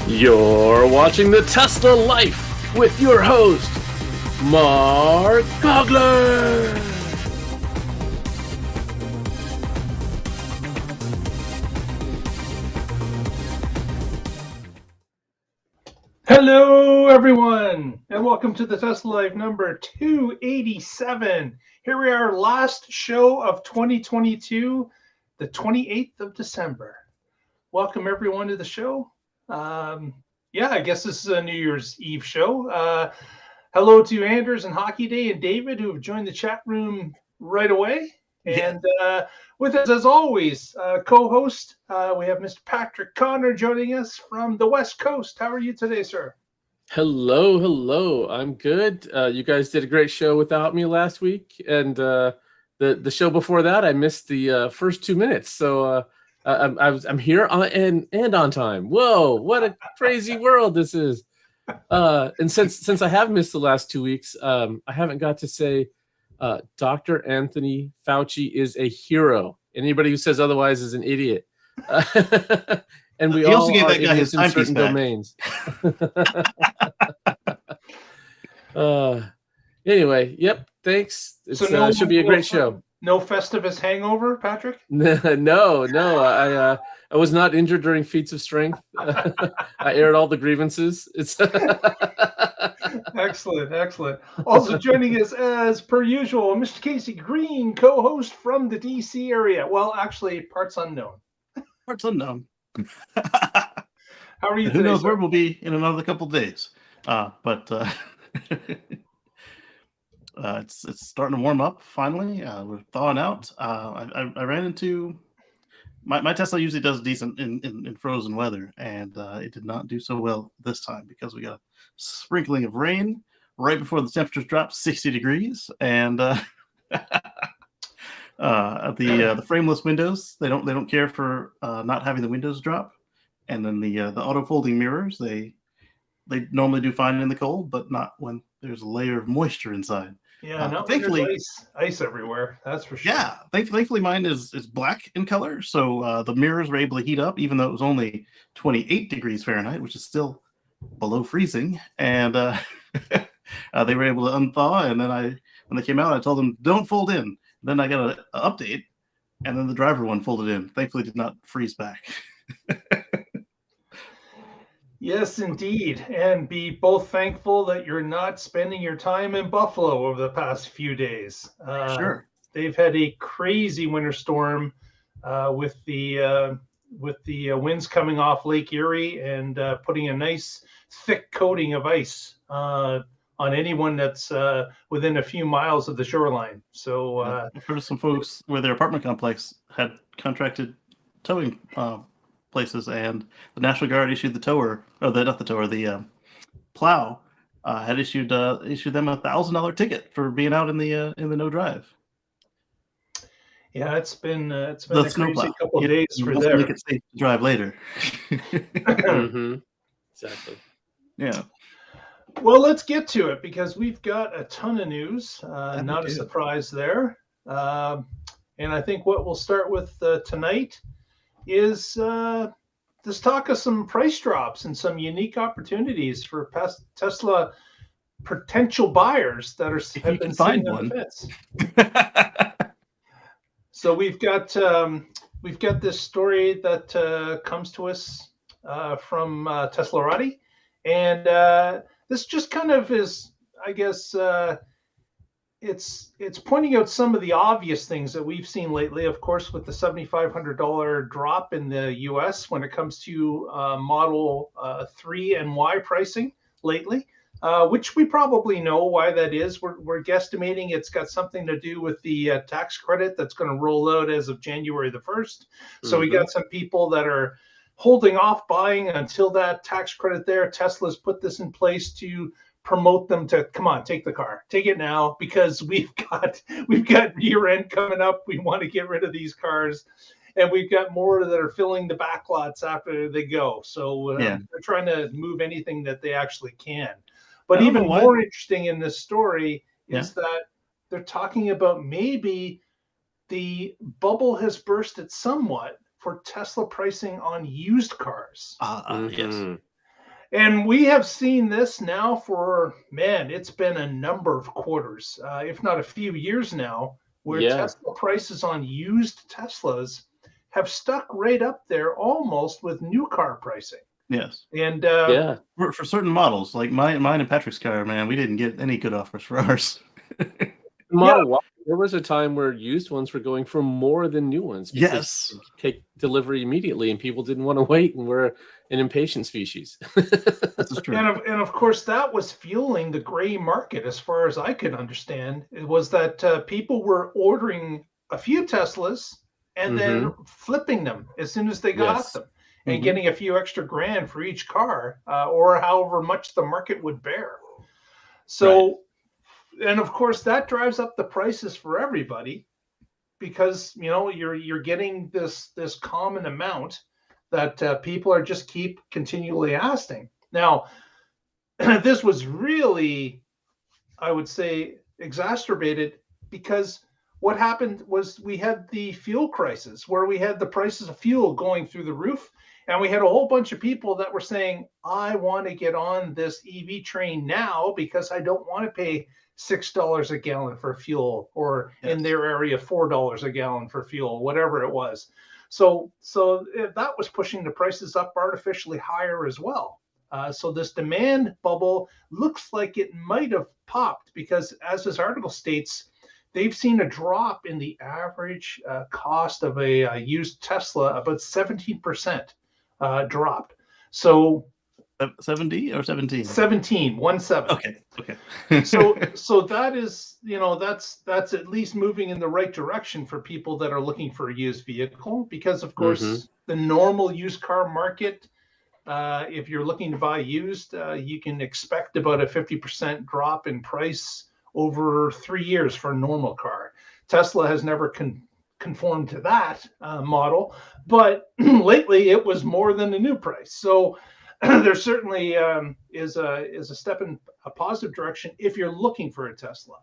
You're watching The Tesla Life with your host, Mark Gogler. Hello, everyone, and welcome to the Tesla Life number 287. Here we are, last show of 2022, the 28th of December. Welcome, everyone, to the show. I guess this is a New Year's Eve show. Hello to Anders and Hockey Day and David, who have joined the chat room right away. And with us, as always, co-host, we have Mr. Patrick Connor joining us from the West Coast. How are you today, sir? Hello. I'm good. You guys did a great show without me last week, and the show before that, I missed the first 2 minutes. So I'm here and on time. Whoa, what a crazy world this is! And since I have missed the last 2 weeks, I haven't got to say Dr. Anthony Fauci is a hero. Anybody who says otherwise is an idiot. And we all are idiots in certain domains. Anyway, yep. Thanks. It should be a great show. No Festivus hangover, Patrick? No. I was not injured during feats of strength. I aired all the grievances. It's Excellent. Also joining us as per usual, Mr. Casey Green, co-host from the DC area. Well, actually, parts unknown. How are you today? Who knows sir? where we'll be in another couple of days. It's starting to warm up finally. We're thawing out. I ran into my Tesla usually does decent in frozen weather, and it did not do so well this time because we got a sprinkling of rain right before the temperatures dropped 60 degrees, and the frameless windows they don't care for not having the windows drop, and then the auto folding mirrors they normally do fine in the cold, but not when there's a layer of moisture inside. Yeah, thankfully ice everywhere. That's for sure. Yeah, thankfully mine is black in color, so the mirrors were able to heat up, even though it was only 28 degrees Fahrenheit, which is still below freezing. And they were able to unthaw. And then when they came out, I told them don't fold in. Then I got an update, and then the driver one folded in. Thankfully, did not freeze back. Yes, indeed. And be both thankful that you're not spending your time in Buffalo over the past few days. Sure. They've had a crazy winter storm with the winds coming off Lake Erie and putting a nice thick coating of ice on anyone that's within a few miles of the shoreline. So I've heard of some folks where their apartment complex had contracted towing places, and the National Guard issued the plow had issued them $1,000 ticket for being out in the no drive. Yeah, it's been a crazy couple of days for there. Make it safe to drive later. Mm-hmm. Exactly. Yeah. Well, let's get to it because we've got a ton of news. Not a surprise there. And I think what we'll start with tonight is this talk of some price drops and some unique opportunities for Tesla potential buyers that have been sitting on the fence. So we've got this story that comes to us from Teslarati, and this just kind of is, I guess, it's pointing out some of the obvious things that we've seen lately, of course, with the $7,500 drop in the US when it comes to Model 3 and Y pricing lately, which we probably know why that is. We're guesstimating it's got something to do with the tax credit that's going to roll out as of January the 1st. So we got some people that are holding off buying until that tax credit there. Tesla's put this in place to promote them to come on, take the car, take it now, because we've got year end coming up. We want to get rid of these cars, and we've got more that are filling the back lots after they go. So they're trying to move anything that they actually can. But even more interesting in this story is that they're talking about maybe the bubble has bursted somewhat for Tesla pricing on used cars. Yes. And we have seen this now for, man, it's been a number of quarters, if not a few years now, where Tesla prices on used Teslas have stuck right up there almost with new car pricing. Yes. And for certain models, like mine and Patrick's car, man, we didn't get any good offers for ours. Model Y, there was a time where used ones were going for more than new ones. Yes. You could take delivery immediately, and people didn't want to wait, and we're an impatient species. That's true. And of course, that was fueling the gray market, as far as I could understand. It was that people were ordering a few Teslas and then flipping them as soon as they got them, and getting a few extra grand for each car, or however much the market would bear. So, and of course, that drives up the prices for everybody, because you're getting this common amount that people are just keep continually asking. Now, this was really, I would say, exacerbated because what happened was we had the fuel crisis, where we had the prices of fuel going through the roof, and we had a whole bunch of people that were saying, I want to get on this EV train now because I don't want to pay $6 a gallon for fuel, or in their area $4 a gallon for fuel, whatever it was. So that was pushing the prices up artificially higher as well. So this demand bubble looks like it might have popped, because as this article states, they've seen a drop in the average cost of a used Tesla, about 17% dropped. So 70 or 17? 17. Okay. So that is, that's at least moving in the right direction for people that are looking for a used vehicle, because of course the normal used car market, if you're looking to buy used, you can expect about a 50% drop in price over 3 years for a normal car. Tesla has never conformed to that model, but lately it was more than the new price. So there certainly is a step in a positive direction if you're looking for a Tesla,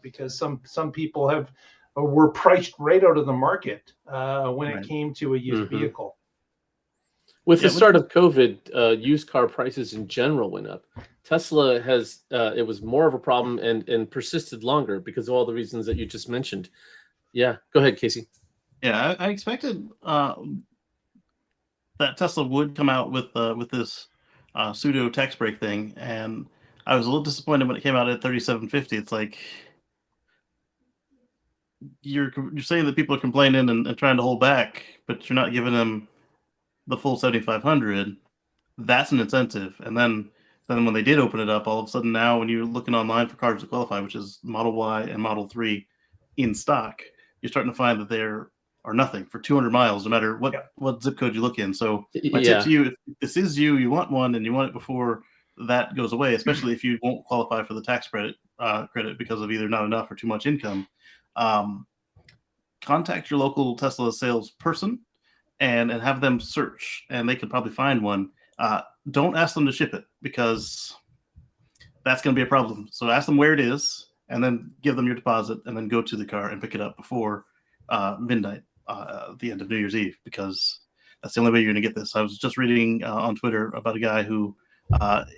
because some people were priced right out of the market when it came to a used vehicle. With the start of COVID, used car prices in general went up. Tesla has it was more of a problem and persisted longer because of all the reasons that you just mentioned. Yeah, go ahead, Casey. Yeah, I expected that Tesla would come out with this pseudo tax break thing, and I was a little disappointed when it came out at $3,750. It's like you're saying that people are complaining and trying to hold back, but you're not giving them the full $7,500. That's an incentive. And then when they did open it up, all of a sudden now when you're looking online for cars to qualify, which is Model Y and Model 3 in stock, you're starting to find that there are nothing for 200 miles, no matter what zip code you look in. So my tip to you, if this is you want one and you want it before that goes away, especially if you won't qualify for the tax credit because of either not enough or too much income, contact your local Tesla salesperson and have them search, and they could probably find one. Don't ask them to ship it, because that's going to be a problem. So ask them where it is, and then give them your deposit, and then go to the car and pick it up before midnight, the end of New Year's Eve, because that's the only way you're going to get this. I was just reading on Twitter about a guy who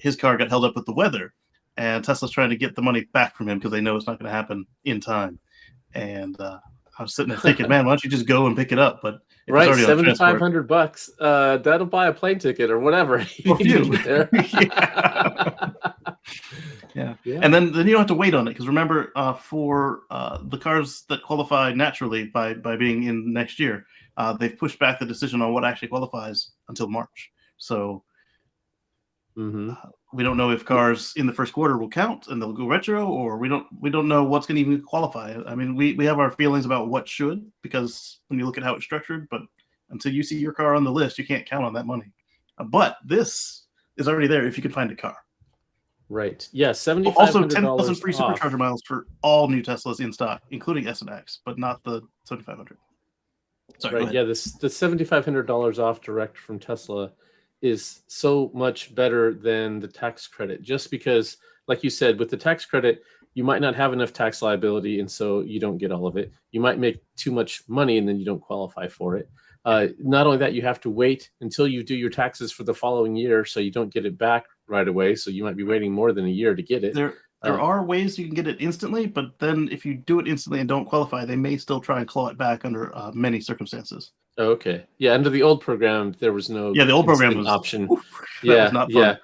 his car got held up with the weather, and Tesla's trying to get the money back from him because they know it's not going to happen in time. And I was sitting there thinking, man, why don't you just go and pick it up? But right, $7,500. That'll buy a plane ticket or whatever. Yeah. And then you don't have to wait on it, because remember, for the cars that qualify naturally by being in next year, they've pushed back the decision on what actually qualifies until March. So we don't know if cars in the first quarter will count and they'll go retro, or we don't know what's going to even qualify. I mean, we have our feelings about what should, because when you look at how it's structured, but until you see your car on the list, you can't count on that money. But this is already there if you can find a car. Right. Yeah, $7,500. Also, 10,000 free Supercharger miles for all new Teslas in stock, including S and X, but not the $7,500. Sorry. Right. Yeah, the $7,500 off direct from Tesla is so much better than the tax credit, just because, like you said, with the tax credit, you might not have enough tax liability, and so you don't get all of it. You might make too much money, and then you don't qualify for it. Not only that, you have to wait until you do your taxes for the following year, so you don't get it back right away. So you might be waiting more than a year to get it. There are ways you can get it instantly, but then if you do it instantly and don't qualify, they may still try and claw it back under many circumstances. Okay. Yeah, under the old program, there was no the old program was option. That was not fun.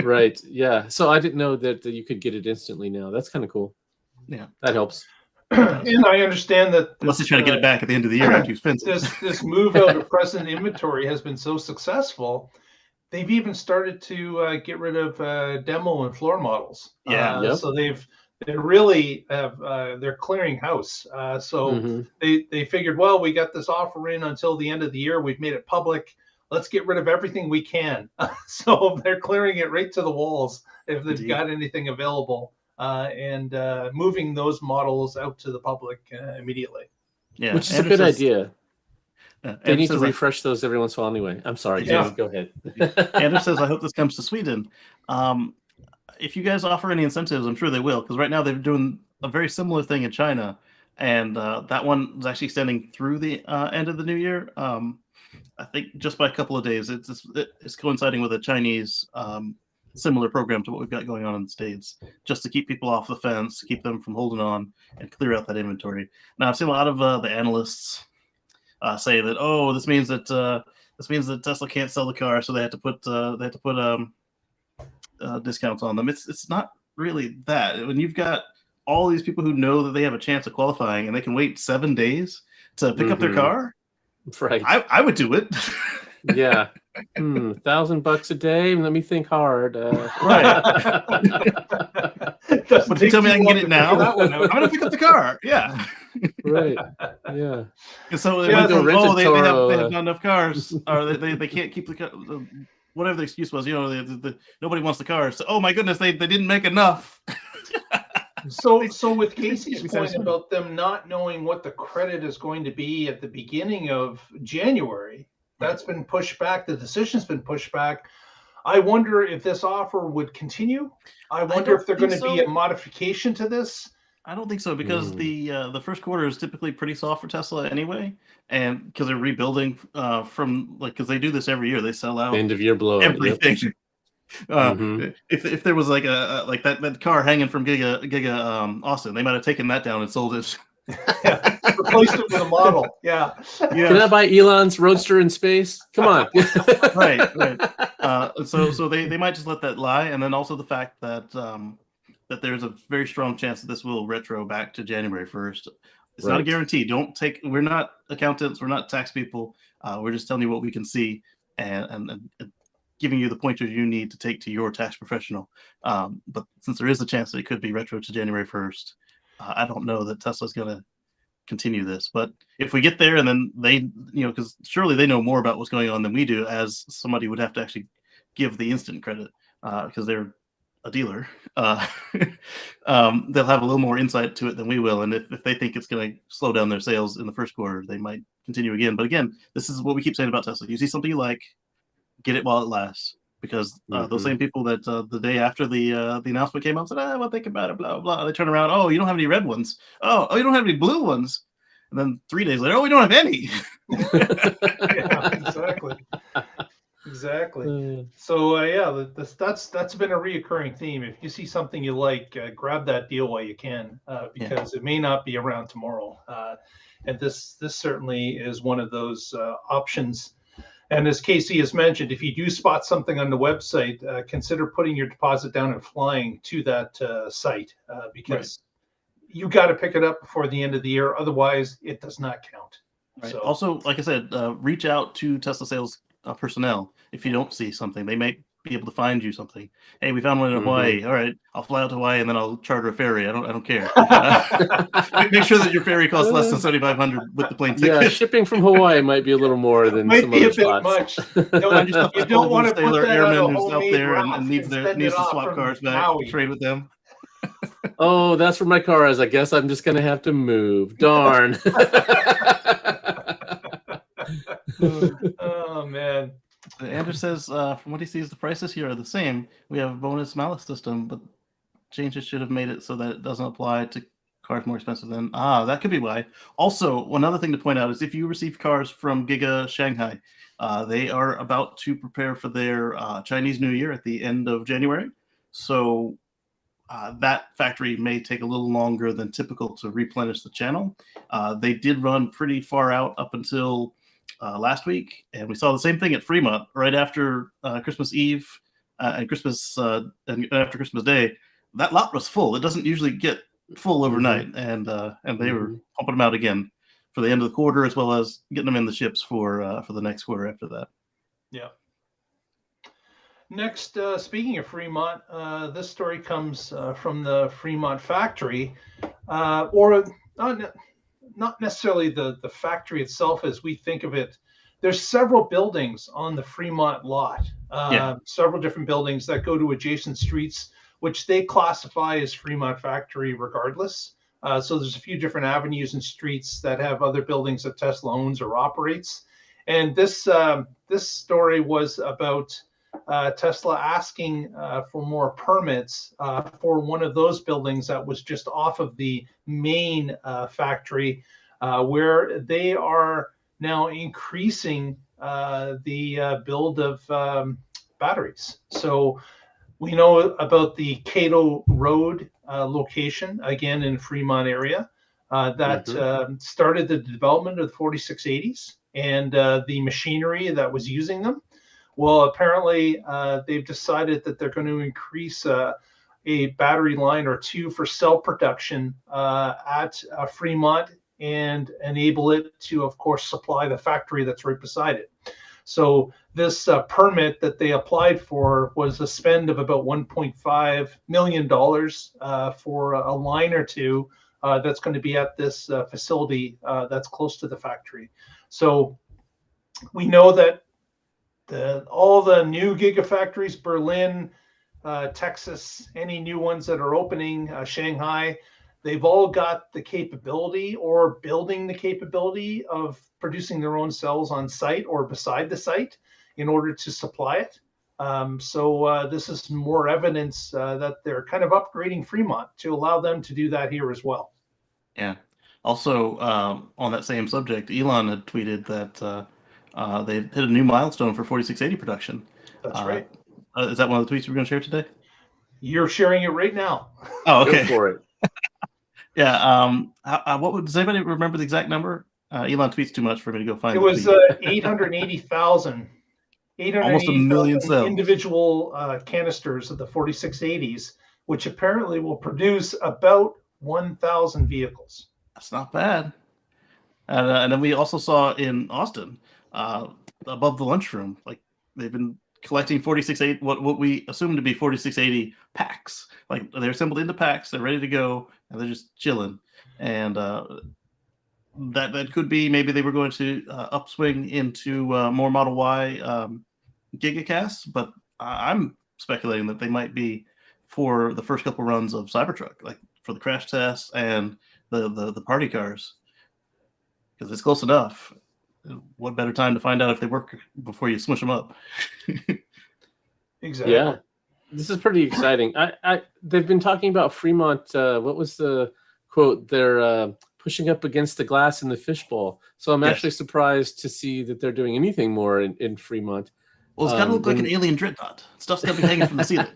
Right. Yeah. So I didn't know that you could get it instantly now. That's kind of cool. Yeah, that helps. And I understand that unless they try to get it back at the end of the year after you spend it. This move out of present inventory has been so successful. They've even started to get rid of demo and floor models. So they're really they're clearing house. They figured, well, we got this offer in until the end of the year. We've made it public. Let's get rid of everything we can. So they're clearing it right to the walls if they've got anything available, and moving those models out to the public immediately. Yeah, which is a good idea. They need to refresh those every once in a while anyway. I'm sorry, James, go ahead. Anders says, I hope this comes to Sweden. If you guys offer any incentives, I'm sure they will, because right now they're doing a very similar thing in China, and that one is actually extending through the end of the new year. I think just by a couple of days. It's coinciding with a Chinese similar program to what we've got going on in the States, just to keep people off the fence, keep them from holding on, and clear out that inventory. Now, I've seen a lot of the analysts say that, oh, this means that Tesla can't sell the car, so they have to put discounts on them. It's not really that. When you've got all these people who know that they have a chance of qualifying and they can wait 7 days to pick up their car, right? I would do it. Yeah. $1,000 a day. Let me think hard. Right. But if you tell me I can get it now, I'm going to pick up the car. Yeah. Right. Yeah. And so they have not enough cars, or they can't keep the car. Whatever the excuse was, nobody wants the cars. So, oh my goodness, they didn't make enough. So with Casey's point about them not knowing what the credit is going to be at the beginning of January, that's been pushed back. The decision's been pushed back. I wonder if this offer would continue. I wonder if there's going to be a modification to this. I don't think so, because the first quarter is typically pretty soft for Tesla anyway, and because they're rebuilding because they do this every year. They sell out end of year blow everything. Yep. If there was like that car hanging from Giga Austin, they might have taken that down and sold it. Replaced it with a model. Yeah. Can I buy Elon's Roadster in space? Come on. Right. So they might just let that lie, and then also the fact that that there's a very strong chance that this will retro back to January 1st. It's not a guarantee. We're not accountants. We're not tax people. We're just telling you what we can see and giving you the pointers you need to take to your tax professional. But since there is a chance that it could be retro to January 1st, I don't know that Tesla's going to continue this. But if we get there and then they, because surely they know more about what's going on than we do, as somebody would have to actually give the instant credit because they're a dealer. They'll have a little more insight to it than we will. And if they think it's going to slow down their sales in the first quarter, they might continue again. But again, this is what we keep saying about Tesla. You see something you like, get it while it lasts. Because those same people that the day after the announcement came out said, well, think about it, blah, blah, blah. They turn around, oh, you don't have any red ones. Oh, you don't have any blue ones. And then 3 days later, oh, we don't have any. Yeah, exactly. So that's been a reoccurring theme. If you see something you like, grab that deal while you can, because it may not be around tomorrow. And this certainly is one of those options. And as Casey has mentioned, if you do spot something on the website, consider putting your deposit down and flying to that site, because you got to pick it up before the end of the year. Otherwise, it does not count. Right. So, also, like I said, reach out to Tesla sales personnel. If you don't see something, they may be able to find you something. Hey, we found one in Hawaii. All right, I'll fly out to Hawaii and then I'll charter a ferry. I don't care. Make sure that your ferry costs less than $7,500 with the plane ticket. Yeah, shipping from Hawaii might be a little more than might some be other a bit spots. Much. You don't want to put that airman who's out there and needs to swap cars back, trade with them. Oh, that's where my car is. I guess I'm just gonna have to move. Darn. Oh man. Anders says, from what he sees, the prices here are the same. We have a bonus malus system, but changes should have made it so that it doesn't apply to cars more expensive than. That could be why. Also, another thing to point out is if you receive cars from Giga Shanghai, they are about to prepare for their Chinese New Year at the end of January. So that factory may take a little longer than typical to replenish the channel. They did run pretty far out up until last week, and we saw the same thing at Fremont right after Christmas Eve and Christmas and after Christmas Day. That lot was full. It doesn't usually get full overnight, and they were pumping them out again for the end of the quarter, as well as getting them in the ships for the next quarter after that. Yeah. Next, speaking of Fremont, this story comes from the Fremont factory, or not necessarily the factory itself as we think of it. There's several buildings on the Fremont lot, several different buildings that go to adjacent streets, which they classify as Fremont factory regardless. So there's a few different avenues and streets that have other buildings that Tesla owns or operates. And this story was about Tesla asking for more permits for one of those buildings that was just off of the main factory, where they are now increasing the build of batteries. So we know about the Cato Road location, again in Fremont area, that started the development of the 4680s and the machinery that was using them. Well, apparently they've decided that they're going to increase a battery line or two for cell production at Fremont and enable it to, of course, supply the factory that's right beside it. So this permit that they applied for was a spend of about $1.5 million for a line or two that's going to be at this facility that's close to the factory. So we know that all the new gigafactories, Berlin, Texas, any new ones that are opening, Shanghai, they've all got the capability or building the capability of producing their own cells on site or beside the site in order to supply it. So this is more evidence that they're kind of upgrading Fremont to allow them to do that here as well. Yeah. Also, on that same subject, Elon had tweeted that they hit a new milestone for 4680 production. That's right. Is that one of the tweets we're going to share today? You're sharing it right now. Oh, okay. Go for it. Yeah. Does anybody remember the exact number? Elon tweets too much for me to go find. It was 880,000. Almost a million cells. Individual canisters of the 4680s, which apparently will produce about 1,000 vehicles. That's not bad. And then we also saw in Austin, above the lunchroom, like they've been collecting 4680, what we assume to be 4680 packs. Like they're assembled into packs, they're ready to go, and they're just chilling. And that could be maybe they were going to upswing into more Model Y gigacasts, but I'm speculating that they might be for the first couple runs of Cybertruck, like for the crash tests and the party cars, because it's close enough. What better time to find out if they work before you smush them up? Exactly. Yeah, this is pretty exciting. They've been talking about Fremont. What was the quote? They're pushing up against the glass in the fishbowl. So I'm actually surprised to see that they're doing anything more in Fremont. Well, it's got to look like an alien dreadnought. Stuff's got to be hanging from the ceiling.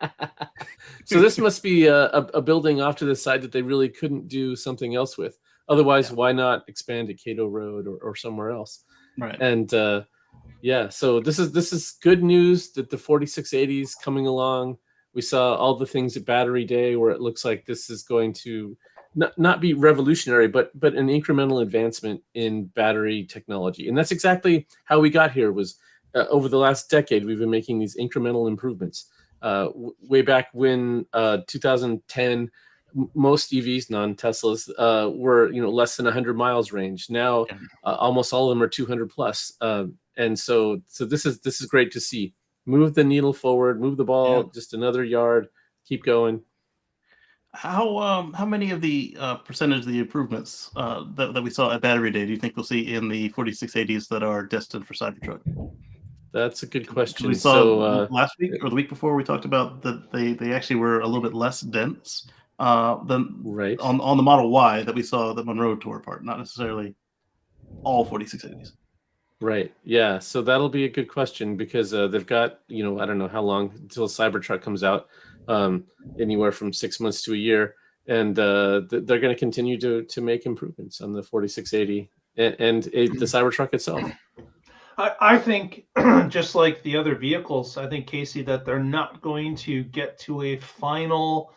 So this must be a building off to the side that they really couldn't do something else with. Otherwise, why not expand at Cato Road or somewhere else? Right. And so this is good news that the 4680 is coming along. We saw all the things at Battery Day where it looks like this is going to not be revolutionary, but an incremental advancement in battery technology. And that's exactly how we got here. Was over the last decade, we've been making these incremental improvements. Way back when 2010, most EVs, non-Teslas, were less than 100 miles range. Now, almost all of them are 200 plus. And so this is great to see. Move the needle forward, move the ball just another yard, keep going. How many of the percentage of the improvements that we saw at Battery Day do you think we'll see in the 4680s that are destined for Cybertruck? That's a good question. We saw So last week or the week before, we talked about that they actually were a little bit less dense than right. on the Model Y that we saw the Monroe tore apart, not necessarily all 4680s. Right. Yeah. So that'll be a good question because they've got, I don't know how long until Cybertruck comes out, anywhere from 6 months to a year. And they're going to continue to make improvements on the 4680 and the Cybertruck itself. I think, just like the other vehicles, I think, Casey, that they're not going to get to a final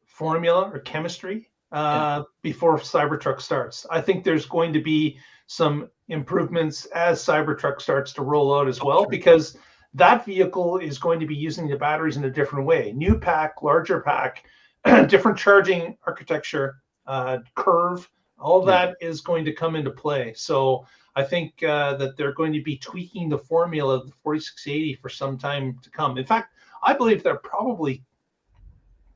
formula or chemistry before Cybertruck starts. I think there's going to be some improvements as Cybertruck starts to roll out as well, because that vehicle is going to be using the batteries in a different way. New pack, larger pack, different charging architecture, curve, all that is going to come into play. So I think that they're going to be tweaking the formula of the 4680 for some time to come. In fact, I believe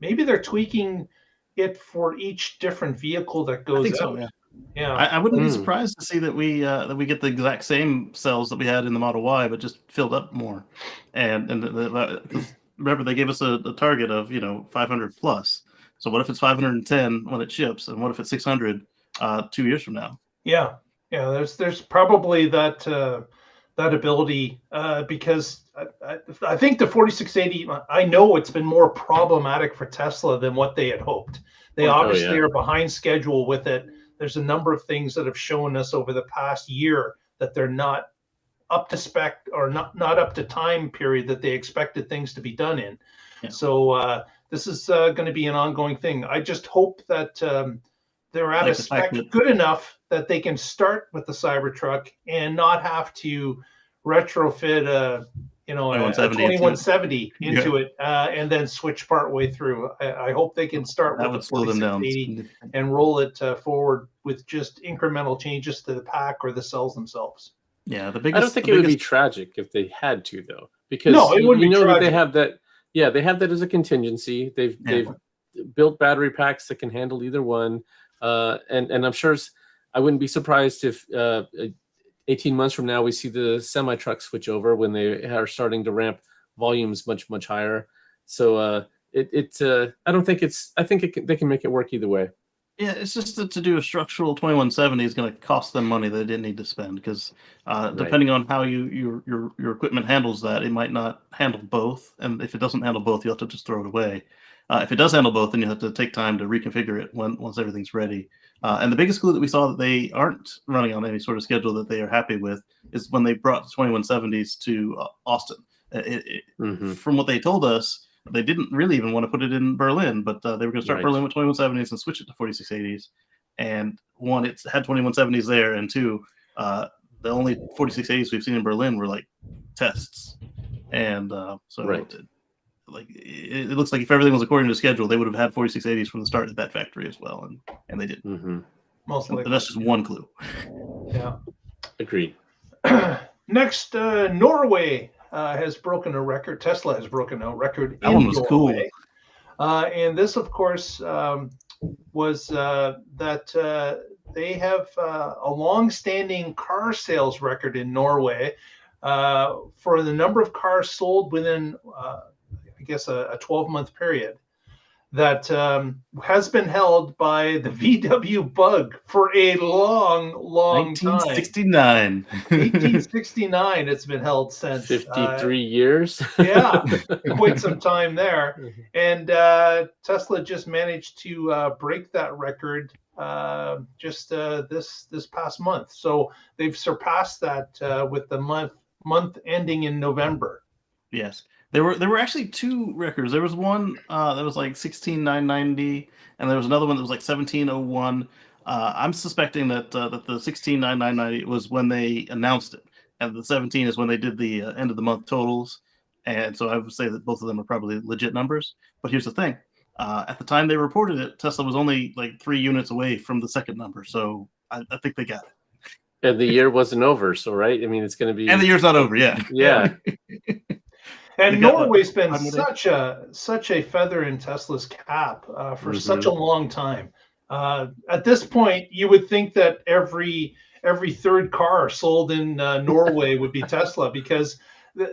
maybe they're tweaking it for each different vehicle that goes out. So, yeah. I wouldn't be surprised to see that we get the exact same cells that we had in the Model Y, but just filled up more. And remember, they gave us a target of 500 plus. So what if it's 510 when it ships, and what if it's 600 2 years from now? Yeah. There's probably that ability because I think the 4680. I know it's been more problematic for Tesla than what they had hoped. They obviously are behind schedule with it. There's a number of things that have shown us over the past year that they're not up to spec or not up to time period that they expected things to be done in. Yeah. So this is going to be an ongoing thing. I just hope that they're at a spec good enough that they can start with the Cybertruck and not have to retrofit a 2170 into it and then switch part way through. I hope they can start with the 4680 and roll it forward with just incremental changes to the pack or the cells themselves. Yeah, I don't think it would be tragic if they had to, though, because it wouldn't be tragic. That they have that. Yeah, they have that as a contingency. They've built battery packs that can handle either one, and I'm sure I wouldn't be surprised if 18 months from now we see the semi truck switch over when they are starting to ramp volumes much higher. So I don't think they can make it work either way. Yeah, it's just that to do a structural 2170 is going to cost them money they didn't need to spend, because depending on how your equipment handles that, it might not handle both. And if it doesn't handle both, you'll have to just throw it away. If it does handle both, then you have to take time to reconfigure it once everything's ready. And the biggest clue that we saw that they aren't running on any sort of schedule that they are happy with is when they brought the 2170s to Austin. From what they told us, they didn't really even want to put it in Berlin, but they were going to start Berlin with 2170s and switch it to 4680s. And one, it's had 2170s there, and two, the only 4680s we've seen in Berlin were like tests. And it looks like if everything was according to schedule, they would have had 4680s from the start at that factory as well, and they didn't. Mostly. That's just one clue. Yeah. Agreed. Next, Norway has broken a record. Tesla has broken a record in Norway. That one was cool. And this, of course, was that they have a long-standing car sales record in Norway for the number of cars sold within, I guess, a 12-month period that has been held by the VW Bug for a long 1969. time. 1869 it's been held since. 53 years. Yeah, quite some time there. And Tesla just managed to break that record just this past month. So they've surpassed that with the month ending in November. Yes. There were actually two records. There was one that was like 16,990, and there was another one that was like 1701. I'm suspecting that the 16,990 was when they announced it, and the 17 is when they did the end of the month totals. And so I would say that both of them are probably legit numbers. But here's the thing: at the time they reported it, Tesla was only like 3 units away from the second number. So I think they got it. And the year wasn't over, so right? I mean, it's going to be. And the year's not over. Yeah. Yeah. And Norway's been such a feather in Tesla's cap for such a long time. At this point, you would think that every every third car sold in Norway would be Tesla, because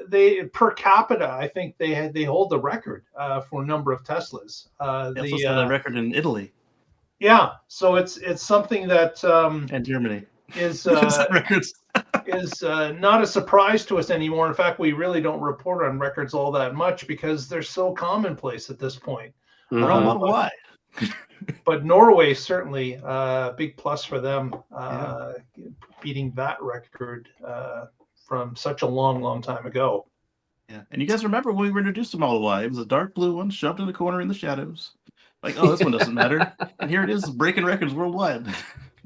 they per capita, I think they hold the record for number of Teslas. They also set a record in Italy. Yeah, so it's something that and Germany is records. is not a surprise to us anymore. In fact, we really don't report on records all that much because they're so commonplace at this point. They're all Model Y. But Norway, certainly a big plus for them, beating that record from such a long time ago. Yeah, and you guys remember when we were introduced to Model Y? It was a dark blue one shoved in the corner in the shadows. Like, oh, this one doesn't matter. And here it is, breaking records worldwide.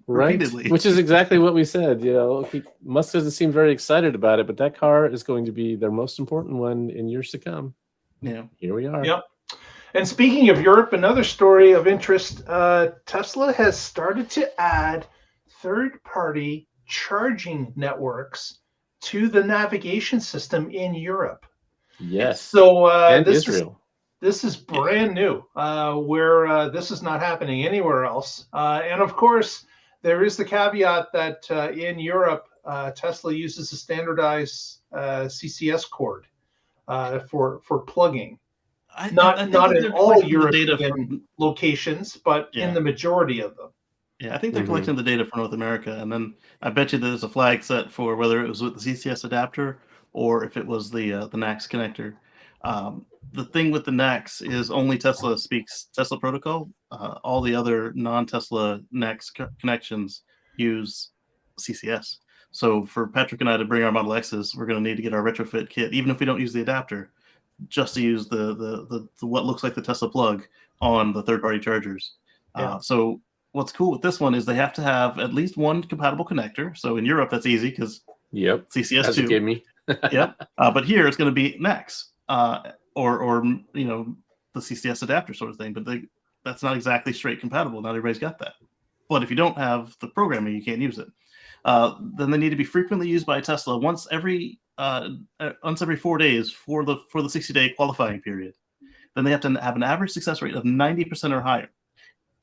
Right, repeatedly. Which is exactly what we said. You know, Musk doesn't seem very excited about it, but that car is going to be their most important one in years to come. Yeah, here we are. Yep. And speaking of Europe, another story of interest: Tesla has started to add third-party charging networks to the navigation system in Europe. Yes. So and Israel. This is brand new, where this is not happening anywhere else. And of course, there is the caveat that in Europe, Tesla uses a standardized CCS cord for plugging. Not in all European locations, but in the majority of them. Yeah, I think they're collecting the data for North America, and then I bet you there's a flag set for whether it was with the CCS adapter or if it was the NACS connector. The thing with the NACS is only Tesla speaks Tesla protocol. All the other non-Tesla NACS connections use CCS. So for Patrick and I to bring our Model X's, we're going to need to get our retrofit kit, even if we don't use the adapter, just to use the what looks like the Tesla plug on the third-party chargers. So what's cool with this one is they have to have at least one compatible connector. So in Europe, that's easy because CCS 2. Gave me. But here it's going to be NACS. Or the CCS adapter sort of thing, but that's not exactly straight compatible. Not everybody's got that. But if you don't have the programming, you can't use it. Then they need to be frequently used by Tesla once every 4 days for the 60-day qualifying period. Then they have to have an average success rate of 90% or higher,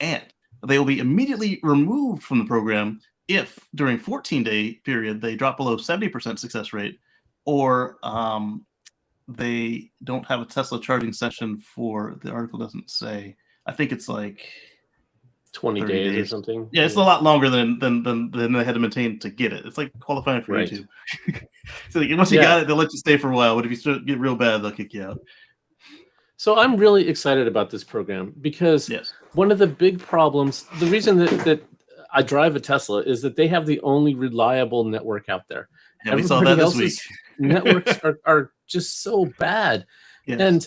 and they will be immediately removed from the program if during 14-day period they drop below 70% success rate, or they don't have a Tesla charging session for, the article doesn't say, I think it's like 20 days or something. Yeah, it's a lot longer than they had to maintain to get it. It's like qualifying for YouTube. So once you got it, they'll let you stay for a while, but if you still get real bad, they'll kick you out. So I'm really excited about this program because one of the big problems, the reason that I drive a Tesla is that they have the only reliable network out there. Yeah, we saw that this week. Networks are just so bad. And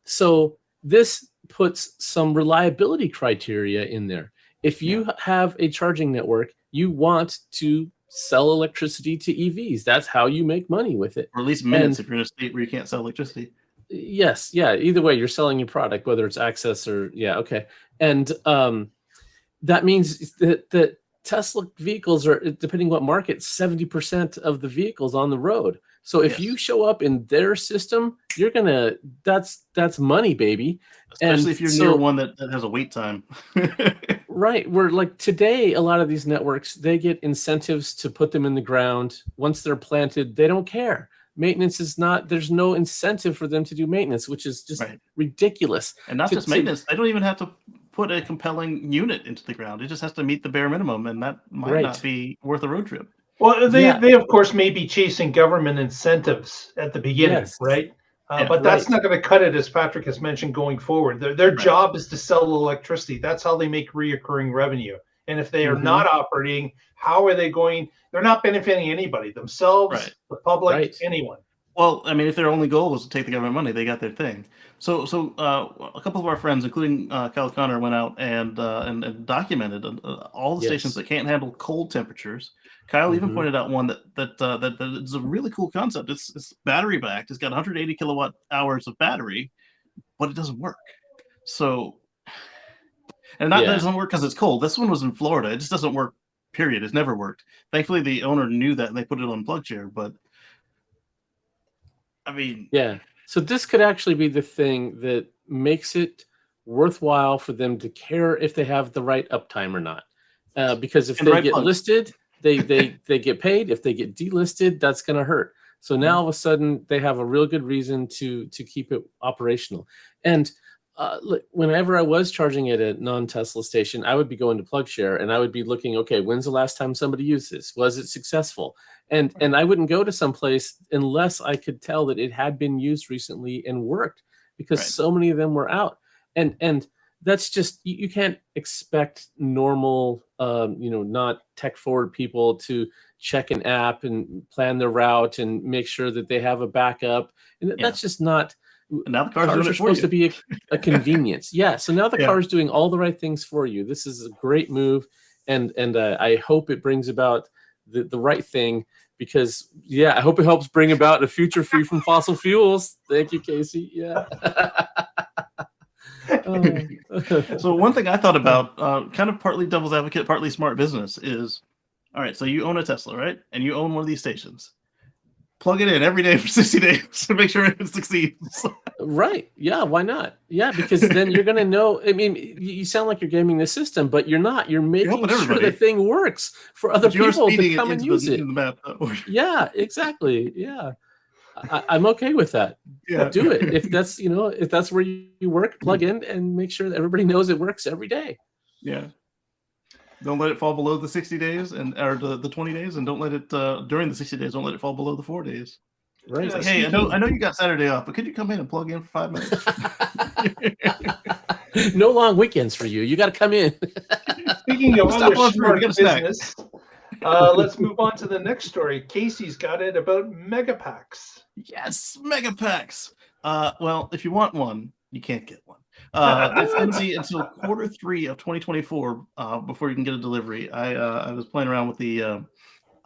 so this puts some reliability criteria in there. If you have a charging network, you want to sell electricity to EVs. That's how you make money with it. Or at least minutes if you're in a state where you can't sell electricity. Yes. Yeah. Either way, you're selling your product, whether it's access or And that means that Tesla vehicles are, depending what market, 70% of the vehicles on the road. So if you show up in their system, you're gonna that's money, baby. Especially if you're near one that has a wait time. Right. Where like today, a lot of these networks, they get incentives to put them in the ground. Once they're planted, they don't care. Maintenance is not, there's no incentive for them to do maintenance, which is just ridiculous. And not just maintenance, they don't even have to put a compelling unit into the ground. It just has to meet the bare minimum, and that might not be worth a road trip. Well, they of course may be chasing government incentives at the beginning, right? But that's not going to cut it, as Patrick has mentioned, going forward. Their job is to sell electricity. That's how they make reoccurring revenue. And if they are not operating, how are they going? They're not benefiting anybody, themselves, the public, anyone. Well, I mean, if their only goal was to take the government money, they got their thing. So a couple of our friends, including Kyle Connor, went out and documented all the stations that can't handle cold temperatures. Kyle even pointed out one that is a really cool concept. It's battery backed. It's got 180 kilowatt hours of battery, but it doesn't work. So, and that doesn't work because it's cold. This one was in Florida. It just doesn't work. Period. It's never worked. Thankfully, the owner knew that and they put it on PlugShare. But I mean, so this could actually be the thing that makes it worthwhile for them to care if they have the right uptime or not. because if And they right get plug. listed, they get paid. If they get delisted, that's going to hurt. So now all of a sudden they have a real good reason to keep it operational. And look, whenever I was charging at a non-Tesla station, I would be going to PlugShare and I would be looking, okay, when's the last time somebody used this? Was it successful? And I wouldn't go to some place unless I could tell that it had been used recently and worked, because so many of them were out. And that's just, you can't expect normal, not tech forward people to check an app and plan their route and make sure that they have a backup. And that's just not. And now the cars are supposed to be a convenience. Yeah. So now the car is doing all the right things for you. This is a great move. And I hope it brings about the right thing, because I hope it helps bring about a future free from fossil fuels. Thank you, Casey. Yeah. So one thing I thought about, kind of partly devil's advocate, partly smart business, is, all right, so you own a Tesla, right? And you own one of these stations. Plug it in every day for 60 days to make sure it succeeds. Right. Yeah. Why not? Yeah. Because then you're going to know. I mean, you sound like you're gaming the system, but you're not. You're making sure the thing works for other people to come and use it. Yeah, exactly. Yeah. I'm okay with that. Yeah. Do it. If that's where you work, plug in and make sure that everybody knows it works every day. Yeah. Don't let it fall below the 60 days or the 20 days, and don't let it during the 60 days. Don't let it fall below the 4 days. Right. Like, hey, I know you got Saturday off, but could you come in and plug in for 5 minutes? No long weekends for you. You got to come in. Speaking of other smart business, let's move on to the next story. Casey's got it about Megapacks. Yes, Megapacks. Well, if you want one, you can't get one. It's going to be until Q3 of 2024 before you can get a delivery. I was playing around with the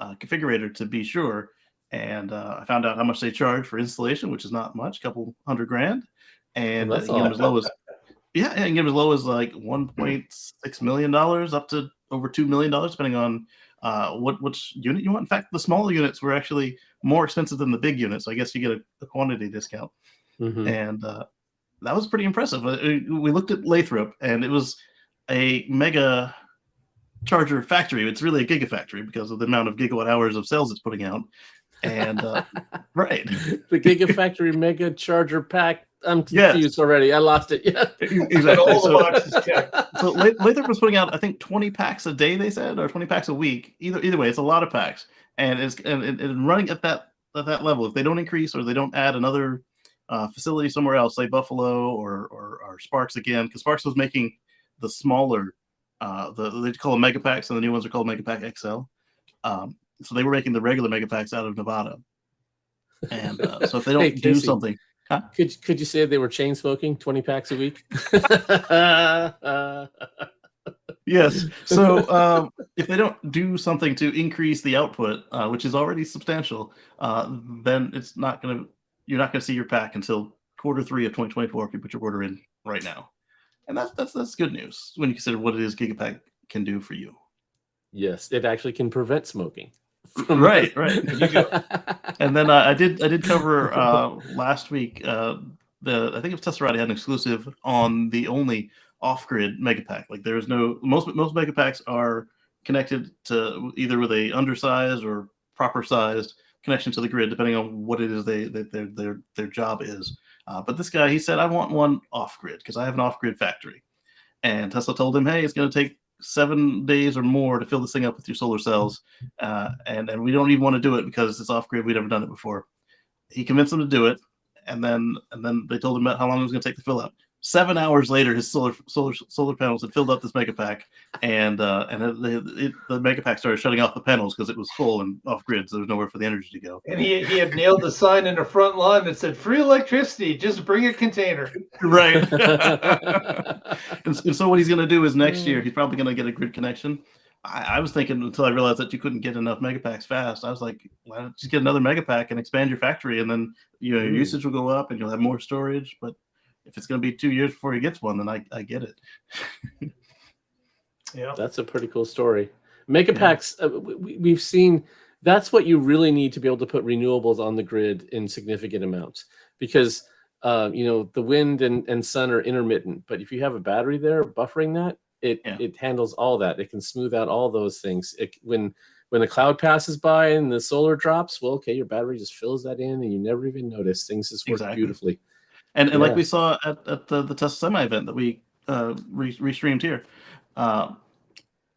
configurator to be sure, and I found out how much they charge for installation, which is not much, a couple $100,000, and you can get them as low as like $1.6 million up to over $2 million, depending on which unit you want. In fact, the smaller units were actually more expensive than the big units, so I guess you get a quantity discount. And that was pretty impressive. We looked at Lathrop, and it was a mega charger factory. It's really a gigafactory because of the amount of gigawatt hours of cells it's putting out. And right, the gigafactory mega charger pack. I'm confused already. I lost it. Yeah, exactly. All the boxes checked. So Lathrop was putting out, I think, 20 packs a day. They said, or 20 packs a week. Either way, it's a lot of packs, and it's running at that level. If they don't increase or they don't add another facility somewhere else, like Buffalo or Sparks again, because Sparks was making the smaller, they call them Megapacks, and the new ones are called Megapack XL. So they were making the regular Megapacks out of Nevada, and so if they don't do Casey, something, could you say they were chain smoking 20 packs a week? Yes. So if they don't do something to increase the output, which is already substantial, then it's not going to. You're not going to see your pack until Q3 of 2024 if you put your order in right now. And that's good news when you consider what it is Gigapack can do for you. Yes, it actually can prevent smoking. Right. And then I did cover last week. I think it was Tesserati had an exclusive on the only off-grid Megapack. Like there's no most Megapacks are connected to either with a undersized or proper sized connection to the grid, depending on what it is their job is. But this guy, he said, I want one off-grid because I have an off-grid factory. And Tesla told him, hey, it's going to take 7 days or more to fill this thing up with your solar cells. And we don't even want to do it because it's off-grid. We've never done it before. He convinced them to do it. And then they told him about how long it was going to take to fill up. 7 hours later, his solar panels had filled up this Megapack, and the Megapack started shutting off the panels because it was full and off grid, so there was nowhere for the energy to go. And he had nailed the sign in the front lawn that said "Free electricity. Just bring a container." Right. and so what he's going to do is next year he's probably going to get a grid connection. I was thinking until I realized that you couldn't get enough Megapacks fast. I was like, why don't you just get another Megapack and expand your factory, and then your usage will go up and you'll have more storage, but if it's going to be 2 years before he gets one, then I get it. Yeah, that's a pretty cool story. Megapacks, we've seen that's what you really need to be able to put renewables on the grid in significant amounts, because the wind and sun are intermittent. But if you have a battery there buffering that, it handles all that. It can smooth out all those things. When the cloud passes by and the solar drops, well, okay, your battery just fills that in, and you never even notice. Things just work beautifully. And like we saw at the Tesla Semi event that we restreamed here, all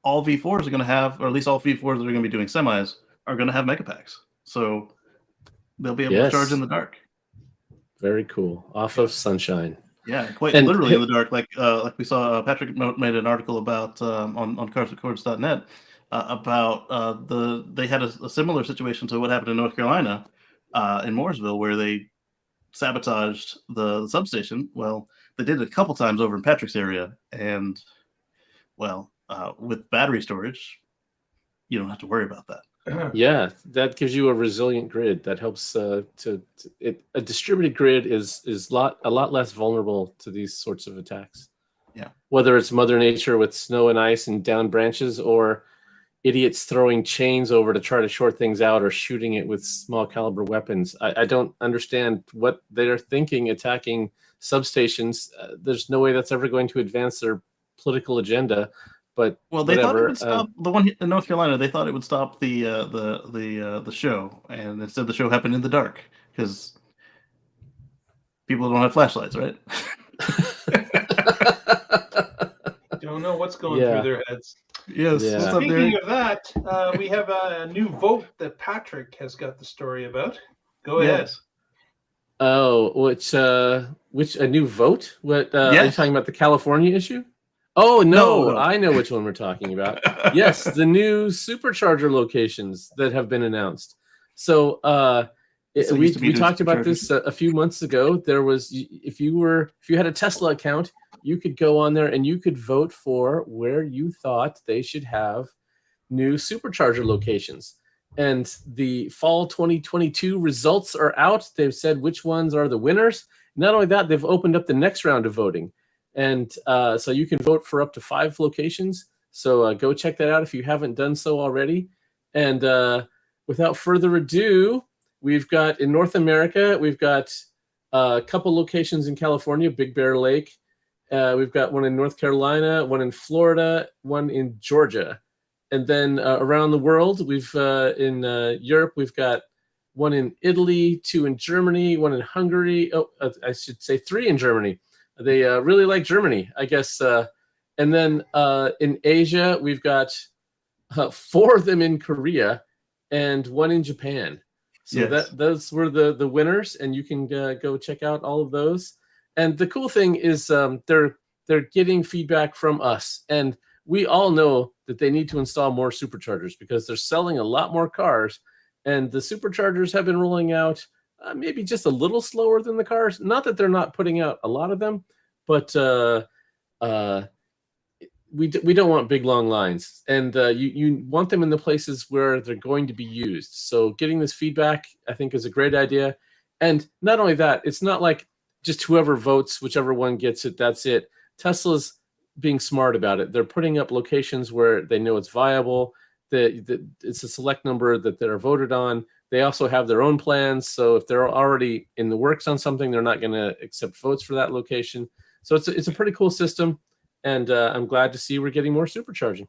V4s are going to have, or at least all V4s that are going to be doing semis are going to have Megapacks. So they'll be able to charge in the dark. Very cool. Off of sunshine. Yeah, quite literally in the dark. Like we saw, Patrick made an article about on carswithcords.net about they had a similar situation to what happened in North Carolina in Mooresville, where they sabotaged the substation. Well, they did it a couple times over in Patrick's area, and with battery storage, you don't have to worry about that. Yeah, that gives you a resilient grid. That helps a distributed grid is a lot less vulnerable to these sorts of attacks. Yeah, whether it's Mother Nature with snow and ice and down branches, or idiots throwing chains over to try to short things out, or shooting it with small caliber weapons. I don't understand what they're thinking attacking substations. There's no way that's ever going to advance their political agenda. But they thought it would stop the one in North Carolina. They thought it would stop the show, and instead the show happened in the dark because people don't have flashlights, right? Don't know what's going through their heads. Yes. Yeah. Speaking of that, we have a new vote that Patrick has got the story about. Go ahead. Oh, which a new vote? What are you talking about? The California issue? Oh, no, I know which one we're talking about. Yes, the new Supercharger locations that have been announced. So we talked about this a few months ago. There was, if you had a Tesla account, you could go on there and you could vote for where you thought they should have new Supercharger locations. And the fall 2022 results are out. They've said which ones are the winners. Not only that, they've opened up the next round of voting. And so you can vote for up to 5 locations. So go check that out if you haven't done so already. And without further ado, we've got in North America, we've got a couple locations in California, Big Bear Lake. We've got one in North Carolina, one in Florida, one in Georgia. And then around the world, we've in Europe, we've got one in Italy, 2 in Germany, 1 in Hungary. Oh, I should say 3 in Germany. They really like Germany, I guess. And then in Asia, we've got 4 of them in Korea and 1 in Japan. So those were the winners, and you can go check out all of those. And the cool thing is they're getting feedback from us. And we all know that they need to install more Superchargers because they're selling a lot more cars. And the Superchargers have been rolling out maybe just a little slower than the cars. Not that they're not putting out a lot of them, but we don't want big long lines, and you want them in the places where they're going to be used. So getting this feedback, I think, is a great idea. And not only that, it's not like just whoever votes, whichever one gets it, that's it. Tesla's being smart about it. They're putting up locations where they know it's viable. It's a select number that they're voted on. They also have their own plans. So if they're already in the works on something, they're not going to accept votes for that location. So it's a pretty cool system. And I'm glad to see we're getting more supercharging.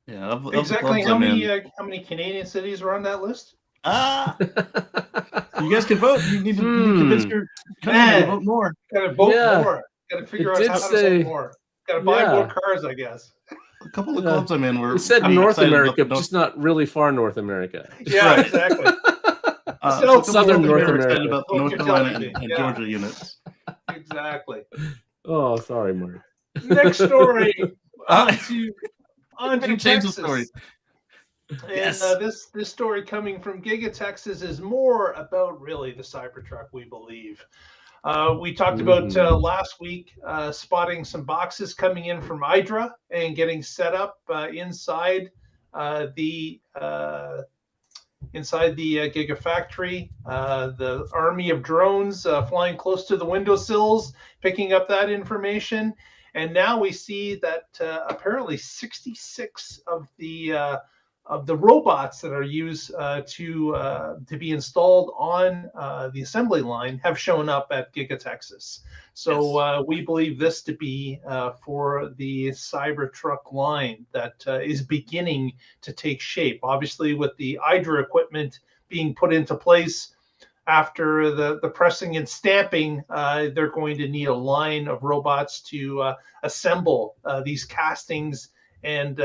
Yeah, exactly. How many Canadian cities are on that list? You guys can vote. You need to convince your country to vote more. Got to vote more. Got to figure out how to vote more. Got to buy more cars, I guess. A couple of clubs I'm in were. It said North America, but just not really far North America. Yeah, exactly. Southern North America. About the North Carolina and Georgia units. Exactly. Oh, sorry, Mark. Next story. On to Texas. The story. And this story coming from Giga Texas is more about really the Cybertruck, we believe. We talked about last week spotting some boxes coming in from Hydra and getting set up inside the Gigafactory. The army of drones flying close to the windowsills, picking up that information. And now we see that apparently 66 of the the robots that are used to be installed on the assembly line have shown up at Giga Texas. So we believe this to be for the Cybertruck line that is beginning to take shape. Obviously, with the Hydra equipment being put into place after the pressing and stamping, they're going to need a line of robots to assemble these castings and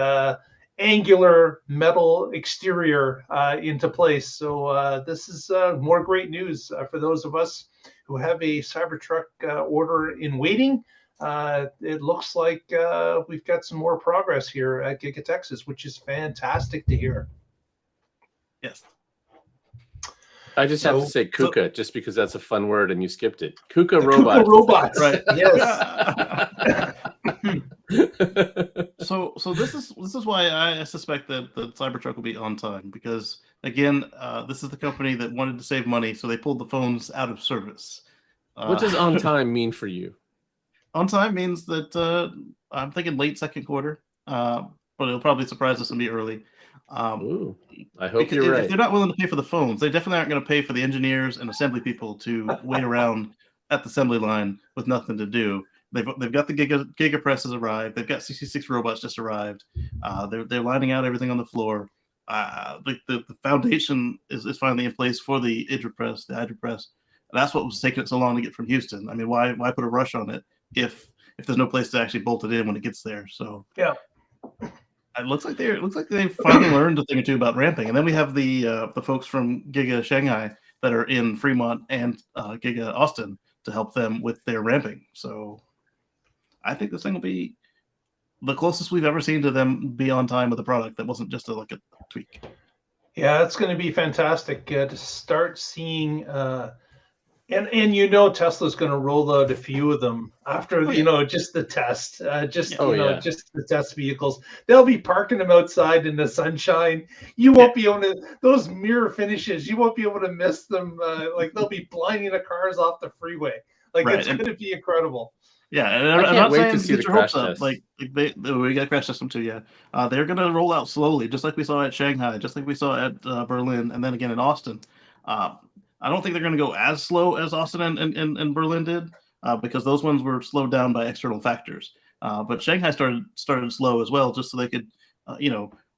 angular metal exterior into place. So this is more great news for those of us who have a Cybertruck order in waiting. It looks like we've got some more progress here at Giga Texas, which is fantastic to hear. Yes. I just have to say KUKA, just because that's a fun word and you skipped it. KUKA robots. KUKA robots, right? Yes. So this is why I suspect that the Cybertruck will be on time, because again, this is the company that wanted to save money, so they pulled the phones out of service. What does on time mean for you? On time means that I'm thinking late second quarter, but it'll probably surprise us and be early. Ooh, I hope you're right. If they're not willing to pay for the phones, they definitely aren't going to pay for the engineers and assembly people to wait around at the assembly line with nothing to do. They've got the Giga presses arrived. They've got 66 robots just arrived. They're lining out everything on the floor. The foundation is finally in place for the Hydra press. That's what was taking it so long to get from Houston. I mean, why put a rush on it if there's no place to actually bolt it in when it gets there? So yeah. It looks like they've finally learned a thing or two about ramping. And then we have the folks from Giga Shanghai that are in Fremont and Giga Austin to help them with their ramping. So I think this thing will be the closest we've ever seen to them be on time with a product that wasn't just a tweak. Yeah, it's going to be fantastic to start seeing. And Tesla's going to roll out a few of them after just the test, just the test vehicles. They'll be parking them outside in the sunshine. You won't be able to, those mirror finishes, you won't be able to miss them. They'll be blinding the cars off the freeway. It's going to be incredible. Yeah, and I'm not saying to get your hopes up. We got crash system too. Yeah, they're going to roll out slowly, just like we saw at Shanghai, just like we saw at Berlin, and then again in Austin. I don't think they're going to go as slow as Austin and Berlin did, because those ones were slowed down by external factors. But Shanghai started slow as well, just so they could,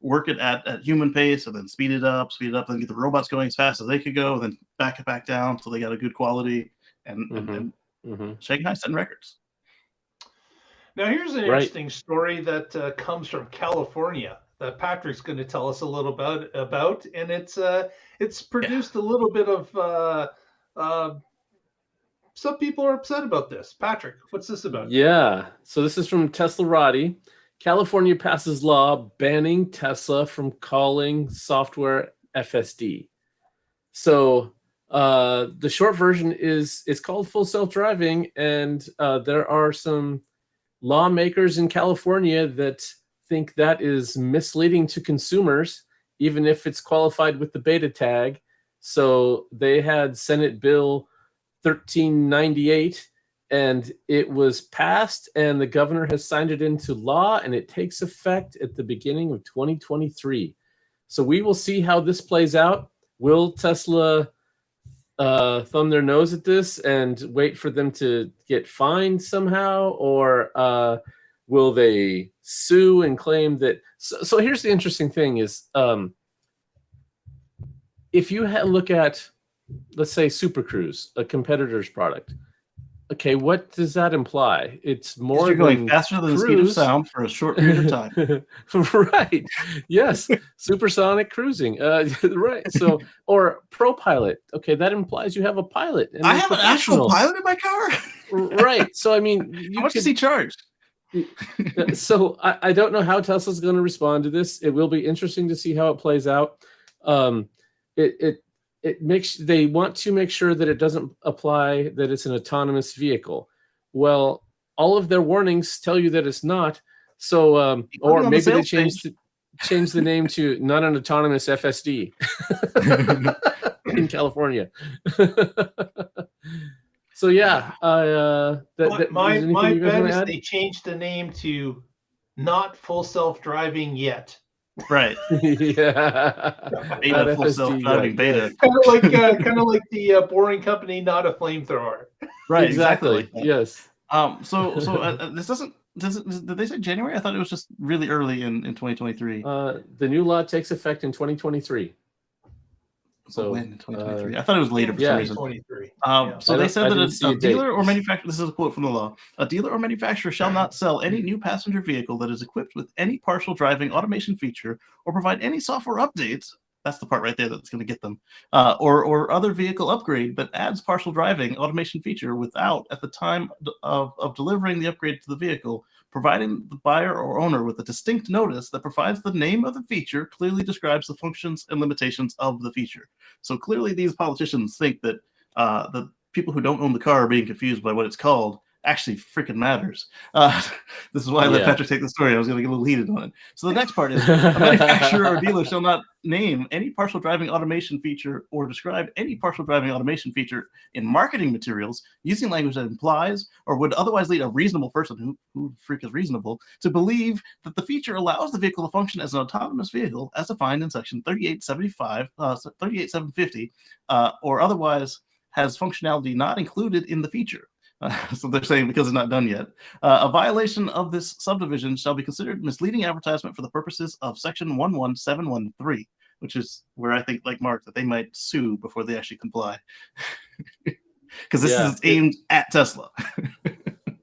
work it at human pace and then speed it up, and get the robots going as fast as they could go, and then back it back down so they got a good quality. And Shanghai setting records. Now here's an interesting story that comes from California that Patrick's going to tell us a little about, and it's produced a little bit of some people are upset about this. Patrick, what's this about? Yeah, so this is from Teslarati. California passes law banning Tesla from calling software FSD. So the short version is it's called full self-driving, and there are some lawmakers in California that think that is misleading to consumers, even if it's qualified with the beta tag. So they had Senate Bill 1398, and it was passed, and the governor has signed it into law, and it takes effect at the beginning of 2023. So we will see how this plays out. Will Tesla thumb their nose at this and wait for them to get fined somehow, or will they sue and claim that? So here's the interesting thing is, if you look at, let's say, Super Cruise, a competitor's product, okay, what does that imply? It's more you're going faster than the speed of sound for a short period of time. Right. Yes. Supersonic cruising. Right. So, or ProPilot. Okay, that implies you have a pilot. I have an actual pilot in my car. Right. So, I mean, how much does he charge? So I don't know how Tesla's going to respond to this. It will be interesting to see how it plays out. They want to make sure that it doesn't apply that it's an autonomous vehicle. Well, all of their warnings tell you that it's not. So, or maybe they change the name to not an autonomous FSD in California. So yeah, my bet is they changed the name to not full self-driving yet. Right. Yeah. Beta, Not full FSD, self-driving right, beta. Kind of like the Boring Company, not a flamethrower. Right, exactly. like that. Yes. This did they say January? I thought it was just really early in 2023. The new law takes effect in 2023. So when in 2023? I thought it was later for some reason. 2023. So they said that a dealer or manufacturer, this is a quote from the law, a dealer or manufacturer shall not sell any new passenger vehicle that is equipped with any partial driving automation feature or provide any software updates. That's the part right there that's going to get them. Or other vehicle upgrade that adds partial driving automation feature without, at the time of delivering the upgrade to the vehicle, providing the buyer or owner with a distinct notice that provides the name of the feature, clearly describes the functions and limitations of the feature. So clearly these politicians think that the people who don't own the car are being confused by what it's called actually freaking matters. This is why I let Patrick take the story. I was going to get a little heated on it. So the next part is a manufacturer or dealer shall not name any partial driving automation feature or describe any partial driving automation feature in marketing materials using language that implies or would otherwise lead a reasonable person, who freak is reasonable, to believe that the feature allows the vehicle to function as an autonomous vehicle as defined in section 38750, or otherwise has functionality not included in the feature. So they're saying because it's not done yet. A violation of this subdivision shall be considered misleading advertisement for the purposes of section 11713, which is where I think, like Mark, that they might sue before they actually comply. Because this is aimed at Tesla.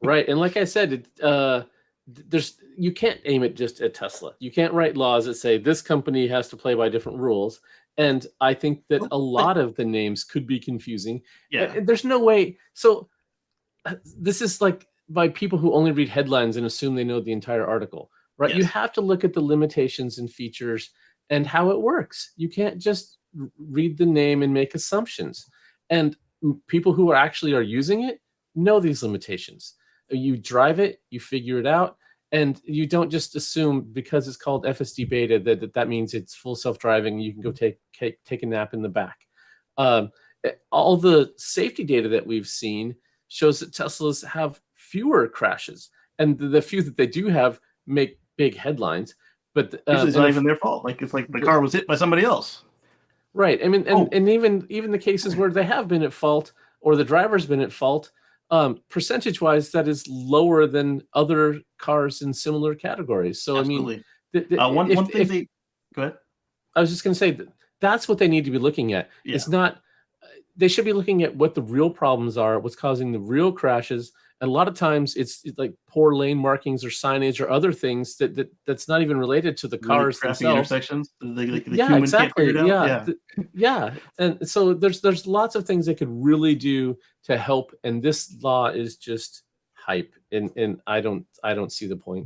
Right. And like I said, you can't aim it just at Tesla. You can't write laws that say this company has to play by different rules. And I think that a lot of the names could be confusing. Yeah. And there's no way. So this is like by people who only read headlines and assume they know the entire article, right? Yes. You have to look at the limitations and features and how it works. You can't just read the name and make assumptions. And people who actually are using it know these limitations. You drive it, you figure it out, and you don't just assume because it's called FSD beta that means it's full self-driving. You can go take a nap in the back. All the safety data that we've seen shows that Teslas have fewer crashes, and the few that they do have make big headlines. But it's not even their fault. Like it's like the car was hit by somebody else. Right. I mean, and even the cases where they have been at fault or the driver's been at fault, percentage-wise, that is lower than other cars in similar categories. So Absolutely. I mean, go ahead. I was just going to say that's what they need to be looking at. Yeah. It's not. They should be looking at what the real problems are, what's causing the real crashes. And a lot of times it's like poor lane markings or signage or other things that's not even related to the cars themselves. Intersections. The yeah, human exactly. can't figure it out. Yeah. And so there's lots of things they could really do to help. And this law is just hype. And I don't see the point.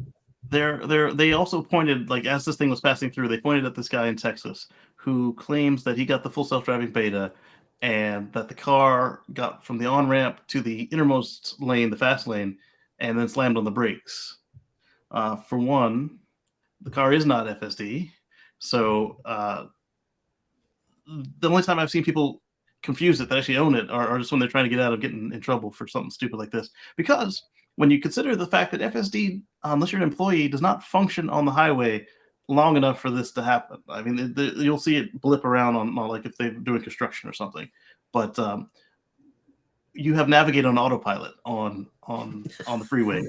They also pointed, like, as this thing was passing through, they pointed at this guy in Texas who claims that he got the full self-driving beta and that the car got from the on-ramp to the innermost lane, the fast lane, and then slammed on the brakes. For one, the car is not FSD. So the only time I've seen people confuse it that actually own it are just when they're trying to get out of getting in trouble for something stupid like this. Because when you consider the fact that FSD, unless you're an employee, does not function on the highway long enough for this to happen. I mean, you'll see it blip around on like if they're doing construction or something, but you have navigate on autopilot on the freeway,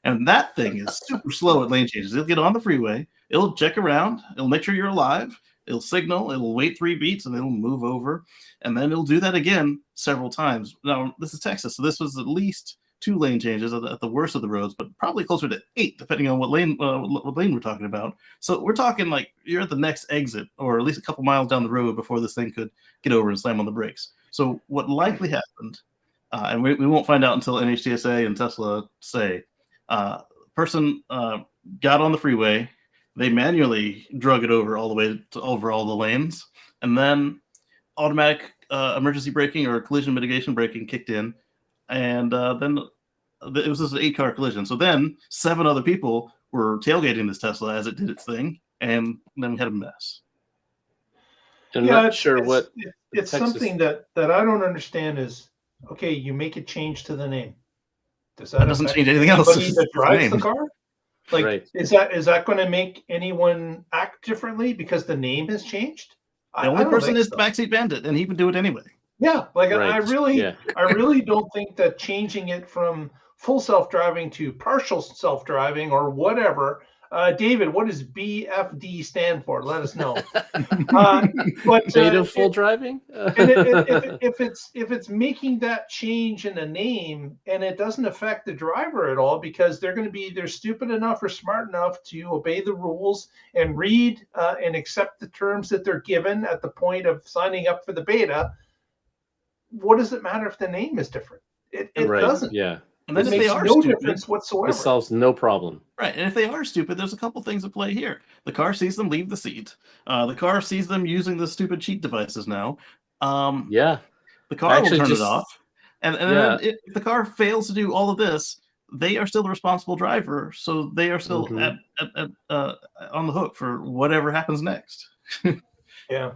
and that thing is super slow at lane changes. It'll get on the freeway, it'll check around, it'll make sure you're alive, it'll signal, it'll wait 3 beats, and it'll move over, and then it'll do that again several times. Now, this is Texas, so this was at least 2 lane changes at the worst of the roads, but probably closer to 8, depending on what lane we're talking about. So we're talking like you're at the next exit, or at least a couple miles down the road before this thing could get over and slam on the brakes. So what likely happened, and we won't find out until NHTSA and Tesla say, person got on the freeway, they manually drug it over all the way over all the lanes, and then automatic emergency braking or collision mitigation braking kicked in. And then it was just an 8-car collision. So then 7 other people were tailgating this Tesla as it did its thing, and then we had a mess. I'm not sure what it's something that I don't understand is, okay, you make a change to the name. That doesn't change anything else. That drives the car? Like, Right. is that going to make anyone act differently because the name has changed? The only I don't person think is so. the backseat bandit, and he would do it anyway. Yeah, like Right. I really Yeah. don't think that changing it from full self-driving to partial self-driving or whatever. David, what does BFD stand for? Let us know. But Beta full driving. and if it's making that change in a name and it doesn't affect the driver at all because they're stupid enough or smart enough to obey the rules and read and accept the terms that they're given at the point of signing up for the beta, what does it matter if the name is different? It Right. doesn't. Yeah. And then It if they makes are no stupid, difference whatsoever. This solves no problem. right? And if they are stupid, there's a couple things at play here. The car sees them leave the seat. The car sees them using the stupid cheat devices now. Yeah. The car will Actually, turn just- it off. And Yeah. then if the car fails to do all of this, they are still the responsible driver. So they are still Mhm. on the hook for whatever happens next. Yeah.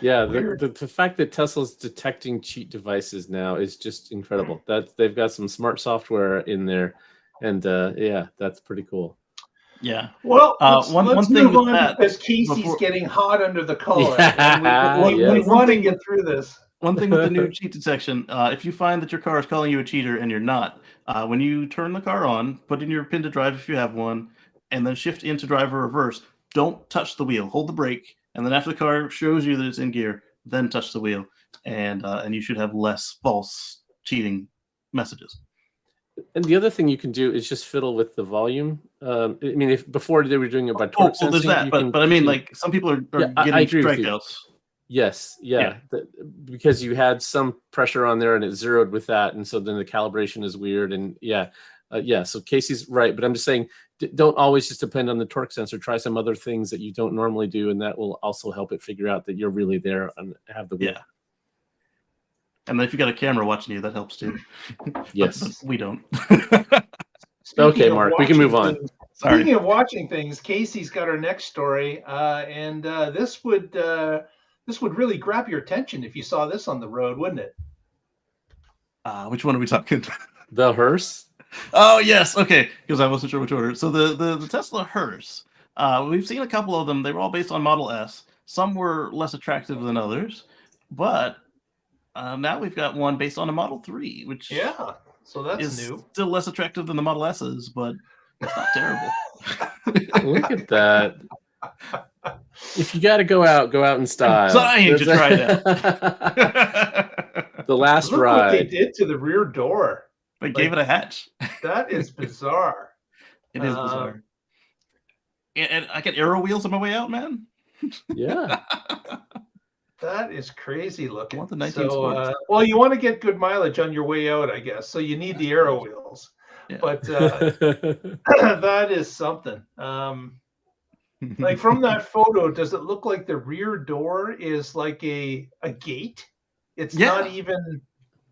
Yeah, Weird. the fact that Tesla's detecting cheat devices now is just incredible. That they've got some smart software in there, and yeah, that's pretty cool. Yeah. Well, one let's thing move with on that, because Casey's before- getting hot under the collar. Yeah, and we yes. want to get through this. One thing with the new cheat detection, if you find that your car is calling you a cheater and you're not, when you turn the car on, put in your pin to drive if you have one, and then shift into drive or reverse, don't touch the wheel. Hold the brake, and then after the car shows you that it's in gear, then touch the wheel, and you should have less false cheating messages. And the other thing you can do is just fiddle with the volume. I mean, if before they were doing it by torque Oh, there's sensing, that, you but can I mean, keep- like some people are Yeah, I getting agree with you. strikeouts. Yes, yeah, because you had some pressure on there and it zeroed with that, and so then the calibration is weird, and yeah. So Casey's right, but I'm just saying, don't always just depend on the torque sensor. Try some other things that you don't normally do, and that will also help it figure out that you're really there and have the wheel. Yeah. And then if you got a camera watching you, that helps too. Yes. but we don't. Speaking Okay, of Mark, we can move on. watching things- Sorry. Speaking of watching things, Casey's got our next story, and this would really grab your attention if you saw this on the road, wouldn't it? Which one are we talking? The Hearse. Oh yes, okay, because I wasn't sure which order. So the Tesla Hearse, we've seen a couple of them. They were all based on Model S. Some were less attractive than others, but now we've got one based on a Model 3, which Yeah, so that's is new. still less attractive than the Model S's, but it's not terrible. Look at that. If you got to go out in style. dying to try that. The last Look what they ride. did to the rear door. They gave it a hatch. That is bizarre. It is bizarre. And I get arrow wheels on my way out, man. Yeah. That is crazy looking. I want the 1940s. Well, you want to get good mileage on your way out, I guess. So you need the arrow wheels. Yeah. But that is something. Like from that photo, does it look like the rear door is like a gate? It's not even.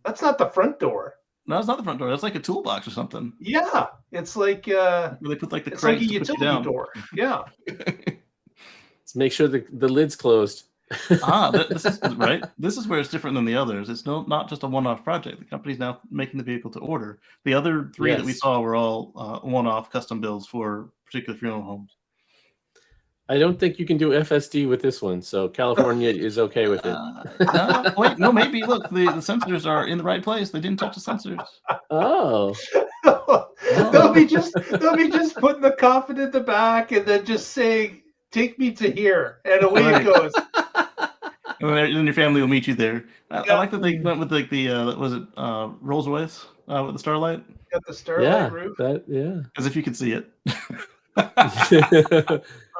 That's not the front door. No, it's not the front door. That's like a toolbox or something. Yeah, it's like Where they put like the it's like a crates to put you utility down. door. Yeah. Let's make sure the lid's closed. This is right. This is where it's different than the others. It's not just a one-off project. The company's now making the vehicle to order. The other three that we Yes. saw were all one-off custom builds for particular funeral homes. I don't think you can do FSD with this one, so California is okay with it. No, wait, no, maybe. Look, the sensors are in the right place. They didn't touch the sensors. Oh, they'll be just putting the coffin in the back and then just saying, "Take me to here," and away it goes. And then your family will meet you there. I Yeah. like that they went with like the was it Rolls Royce with the Starlight, Got the starlight yeah, roof. yeah. as if you could see it.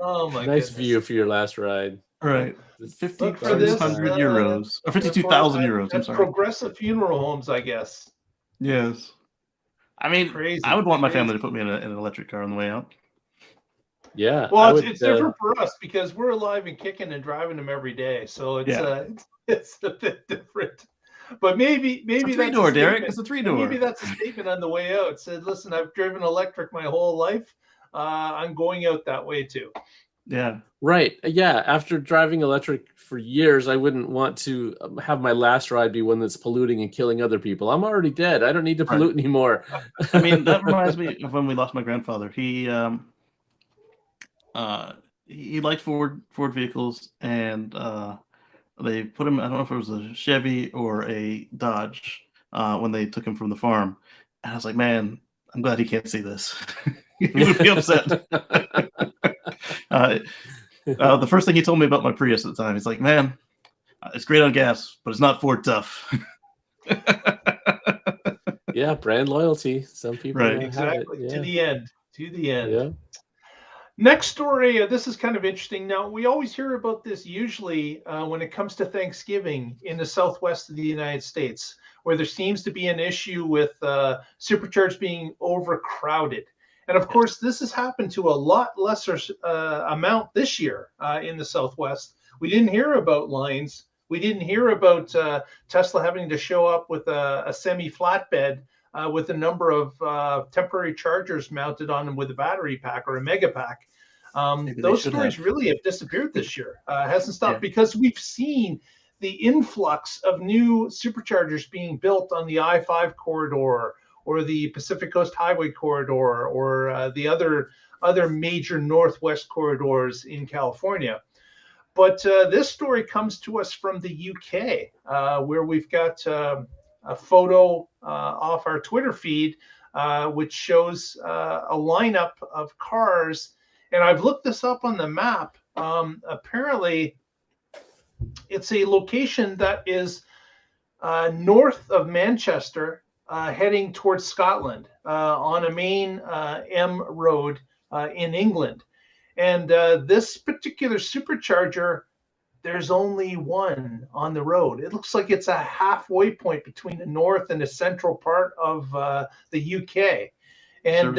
Oh my Nice goodness. view for your last ride. Right, Look for this, 50,200 euros or 52,000 euros. I'm At sorry. Progressive Funeral Homes, I guess. Yes, I mean, Crazy. I would want my Crazy. family to put me in an electric car on the way out. Yeah. I Well, would, it's different for us because we're alive and kicking and driving them every day, so it's it's a bit different. But maybe It's a that's three-door, Derek. statement. It's a three-door. Maybe that's a statement on the way out. It said, "Listen, I've driven electric my whole life. I'm going out that way too." Yeah. Right. Yeah. After driving electric for years, I wouldn't want to have my last ride be one that's polluting and killing other people. I'm already dead. I don't need to Right. pollute anymore. I mean, that reminds me of when we lost my grandfather. He liked Ford vehicles, and they put him. I don't know if it was a Chevy or a Dodge when they took him from the farm. And I was like, man, I'm glad he can't see this. He would be upset. The first thing he told me about my Prius at the time, he's like, man, it's great on gas, but it's not Ford tough. Yeah, brand loyalty. Some people Right. have it. Exactly. Yeah. To the end. To the end. Yeah. Next story. This is kind of interesting. Now, we always hear about this usually when it comes to Thanksgiving in the southwest of the United States, where there seems to be an issue with superchargers being overcrowded. And of course, this has happened to a lot lesser amount this year in the Southwest. We didn't hear about lines. We didn't hear about Tesla having to show up with a semi-flatbed with a number of temporary chargers mounted on them with a battery pack or a Megapack. Those stories really have disappeared this year. Hasn't stopped because we've seen the influx of new superchargers being built on the I-5 corridor, or the Pacific Coast Highway corridor, or the other major northwest corridors in California. But this story comes to us from the UK, where we've got a photo off our Twitter feed, which shows a lineup of cars. And I've looked this up on the map. Apparently, it's a location that is north of Manchester, heading towards Scotland on a main M road in England. And this particular supercharger, there's only one on the road. It looks like it's a halfway point between the north and the central part of the UK. And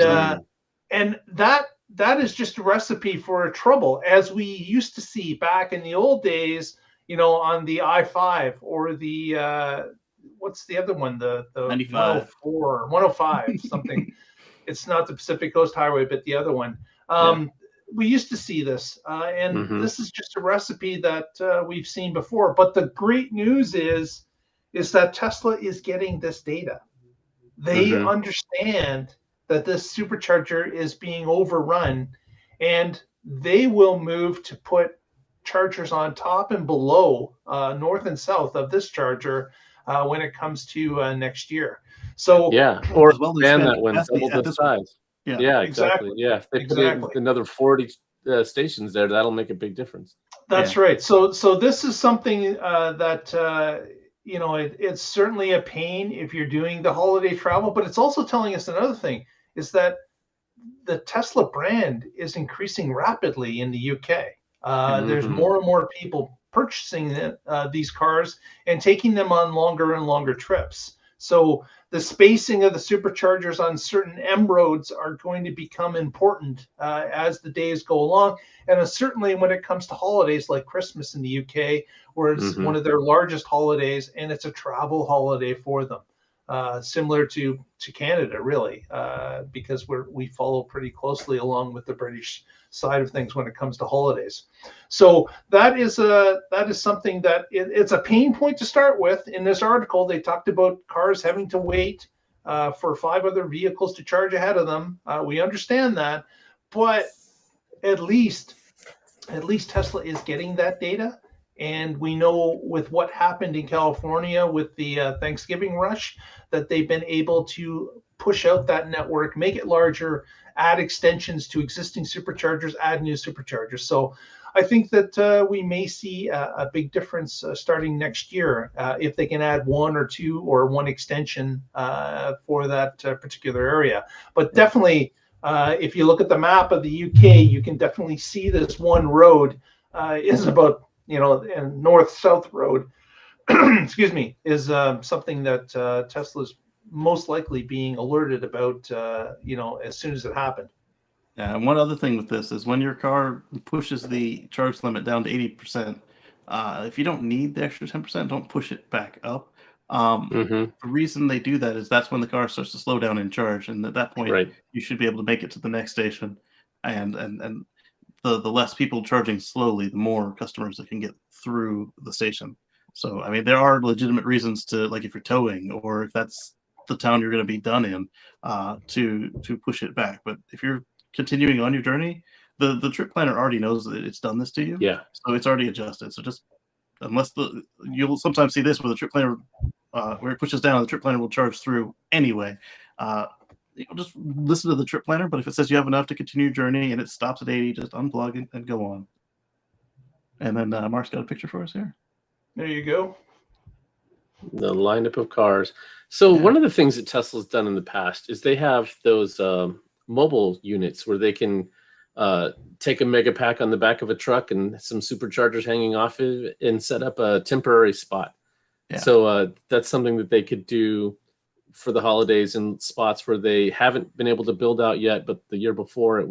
that is just a recipe for trouble, as we used to see back in the old days, on the I-5 or the what's the other one? The 95. 104, 105, something. It's not the Pacific Coast Highway, but the other one. We used to see this, and this is just a recipe that we've seen before. But the great news is that Tesla is getting this data. They understand that this supercharger is being overrun, and they will move to put chargers on top and below, north and south of this charger when it comes to next year. So or as well expand that one, double the size. Yeah, exactly. Yeah, if they put in another 40 stations there, that'll make a big difference. That's right. So this is something that it's certainly a pain if you're doing the holiday travel, but it's also telling us another thing, is that the Tesla brand is increasing rapidly in the UK. There's more and more people purchasing these cars and taking them on longer and longer trips. So the spacing of the superchargers on certain M roads are going to become important as the days go along. And certainly when it comes to holidays like Christmas in the UK, where it's one of their largest holidays, and it's a travel holiday for them, similar to Canada, really, because we follow pretty closely along with the British side of things when it comes to holidays. So that is something that it's a pain point to start with. In this article, they talked about cars having to wait for 5 other vehicles to charge ahead of them. We understand that, but at least Tesla is getting that data. And we know with what happened in California with the Thanksgiving rush, that they've been able to push out that network, make it larger, add extensions to existing superchargers, add new superchargers. So I think that we may see a big difference starting next year if they can add 1 or 2 or 1 extension for that particular area. But definitely, if you look at the map of the UK, you can definitely see this one road is about, and north-south road, excuse me, is something that Tesla's most likely being alerted about, as soon as it happened. Yeah, and one other thing with this is when your car pushes the charge limit down to 80%, if you don't need the extra 10%, don't push it back up. The reason they do that is that's when the car starts to slow down in charge, and at that point, you should be able to make it to the next station. And the less people charging slowly, the more customers that can get through the station. So, I mean, there are legitimate reasons to, like, if you're towing or if that's the town you're going to be done in, to push it back. But if you're continuing on your journey, the trip planner already knows that it's done this to you. Yeah. So it's already adjusted. So just unless you'll sometimes see this where the trip planner, where it pushes down, the trip planner will charge through anyway. You'll just listen to the trip planner, but if it says you have enough to continue your journey and it stops at 80, just unplug and go on. And then Mark's got a picture for us here. There you go. The lineup of cars. So one of the things that Tesla's done in the past is they have those mobile units where they can take a Megapack on the back of a truck and some superchargers hanging off it and set up a temporary spot. Yeah. So that's something that they could do for the holidays in spots where they haven't been able to build out yet, but the year before it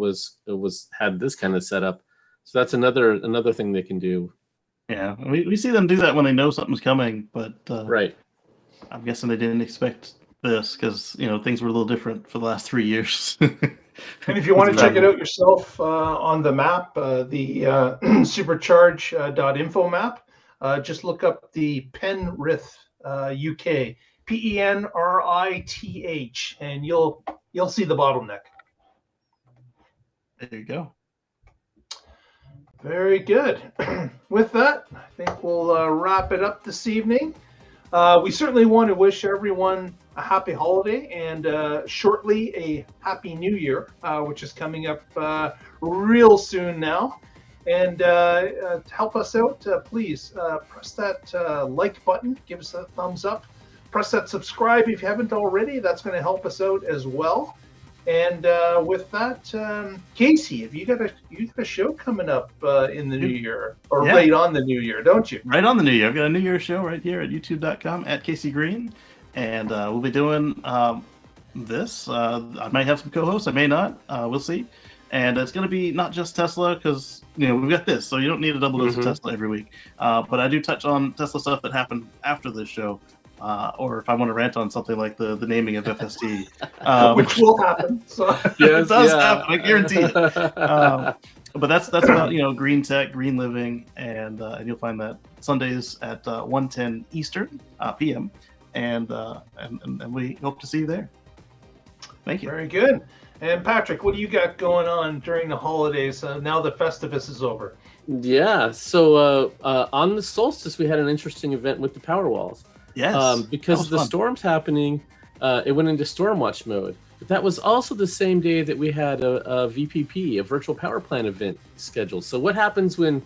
had this kind of setup. So that's another thing they can do. Yeah, we see them do that when they know something's coming, but right. I'm guessing they didn't expect this because things were a little different for the last 3 years. And if you want to check it out yourself on the map, the supercharge.info map, just look up the Penrith UK, PENRITH, and you'll see the bottleneck. There you go. Very good. With that, I think we'll wrap it up this evening. We certainly want to wish everyone a happy holiday and shortly a happy new year, which is coming up real soon now. And to help us out, please press that like button, give us a thumbs up, press that subscribe if you haven't already. That's going to help us out as well. And with that, Casey, have you got a show coming up in the new year, or right on the new year, don't you? Right on the new year. I've got a New Year's show right here at youtube.com @CaseyGreen, and we'll be doing this. I might have some co-hosts, I may not. We'll see. And it's going to be not just Tesla because we've got this, so you don't need a double dose of Tesla every week. But I do touch on Tesla stuff that happened after this show. Or if I want to rant on something like the naming of FSD, which will happen. So. Yes, it does happen, I guarantee it. But that's about green tech, green living, and you'll find that Sundays at 1:10 Eastern p.m. And we hope to see you there. Thank you. Very good. And Patrick, what do you got going on during the holidays? Now the Festivus is over. Yeah. So on the solstice, we had an interesting event with the power walls. Yes, because of the storms happening, it went into storm watch mode. But that was also the same day that we had a VPP, a virtual power plant event scheduled. So what happens when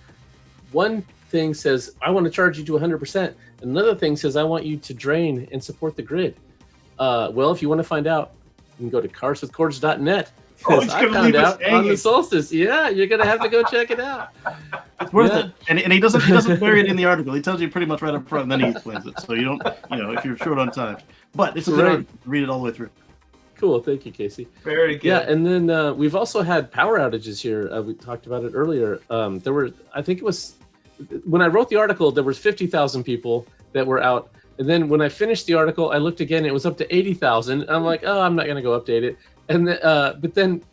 one thing says, I want to charge you to 100%, and another thing says, I want you to drain and support the grid? Well, if you want to find out, you can go to carswithcords.net. Because I found out on the solstice. Yeah, you're going to have to go check it out. It's worth it. And he doesn't bury it in the article. He tells you pretty much right up front, and then he explains it. So you don't, if you're short on time. But it's a good article. Read it all the way through. Cool. Thank you, Casey. Very good. Yeah, and then we've also had power outages here. We talked about it earlier. There were, I think it was, when I wrote the article, there was 50,000 people that were out. And then when I finished the article, I looked again, it was up to 80,000. I'm like, oh, I'm not going to go update it. And but then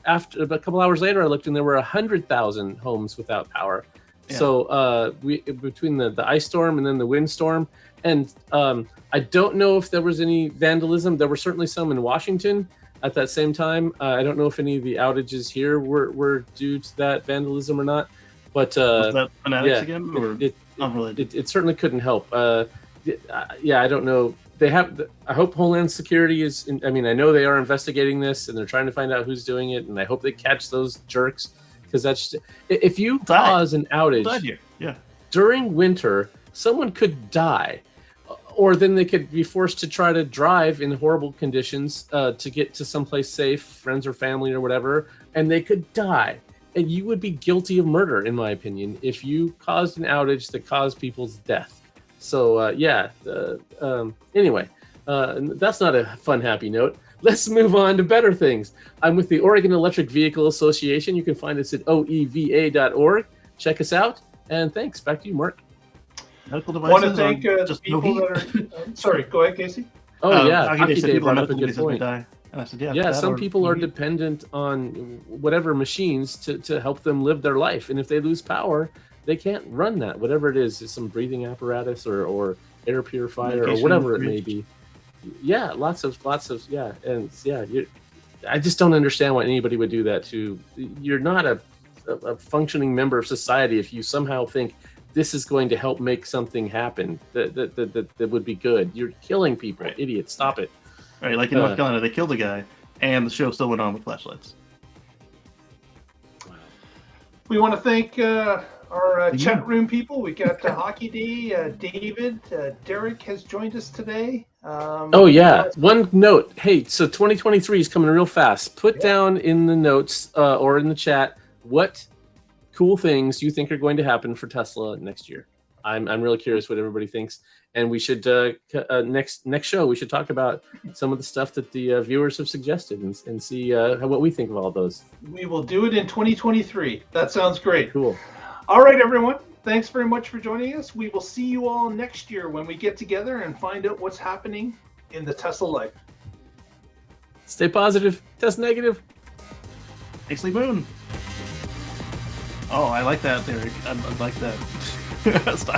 after a couple hours later, I looked and there were 100,000 homes without power. Yeah. So we between the ice storm and then the windstorm, and I don't know if there was any vandalism. There were certainly some in Washington at that same time. I don't know if any of the outages here were due to that vandalism or not. But was that fanatics again, or it certainly couldn't help. Yeah, I don't know. They have. I hope Homeland Security is. I mean, I know they are investigating this and they're trying to find out who's doing it. And I hope they catch those jerks, because that's if you cause an outage during winter, someone could die, or then they could be forced to try to drive in horrible conditions to get to someplace safe, friends or family or whatever, and they could die. And you would be guilty of murder, in my opinion, if you caused an outage that caused people's death. So, anyway, that's not a fun, happy note. Let's move on to better things. I'm with the Oregon Electric Vehicle Association. You can find us at oeva.org. Check us out. And thanks. Back to you, Mark. Medical devices. I want to thank people that are... sorry, go ahead, Casey. Oh, yeah. Hockey Day brought up a good point. And I said, yeah. Yeah, that some or people are you- dependent on whatever machines to help them live their life. And if they lose power, they can't run that, whatever it is, some breathing apparatus or air purifier or Medication whatever it fridge. may be. Yeah, lots of yeah. And yeah, I just don't understand why anybody would do that you're not a functioning member of society if you somehow think this is going to help make something happen that would be good. You're killing people, Right. idiot. Stop it. Right, like in North Carolina, they killed a guy, and the show still went on with flashlights. We want to thank our Yeah. chat room people. We got Hockey Day, David, Derek has joined us today. Oh yeah, one note. Hey, so 2023 is coming real fast. Put down in the notes or in the chat what cool things you think are going to happen for Tesla next year. I'm really curious what everybody thinks, and we should next show we should talk about some of the stuff that the viewers have suggested and see what we think of all those. We will do it in 2023. That sounds great. Cool. All right, everyone. Thanks very much for joining us. We will see you all next year when we get together and find out what's happening in the Tesla life. Stay positive. Test negative. Paisley Moon. Oh, I like that, Derek. I like that style.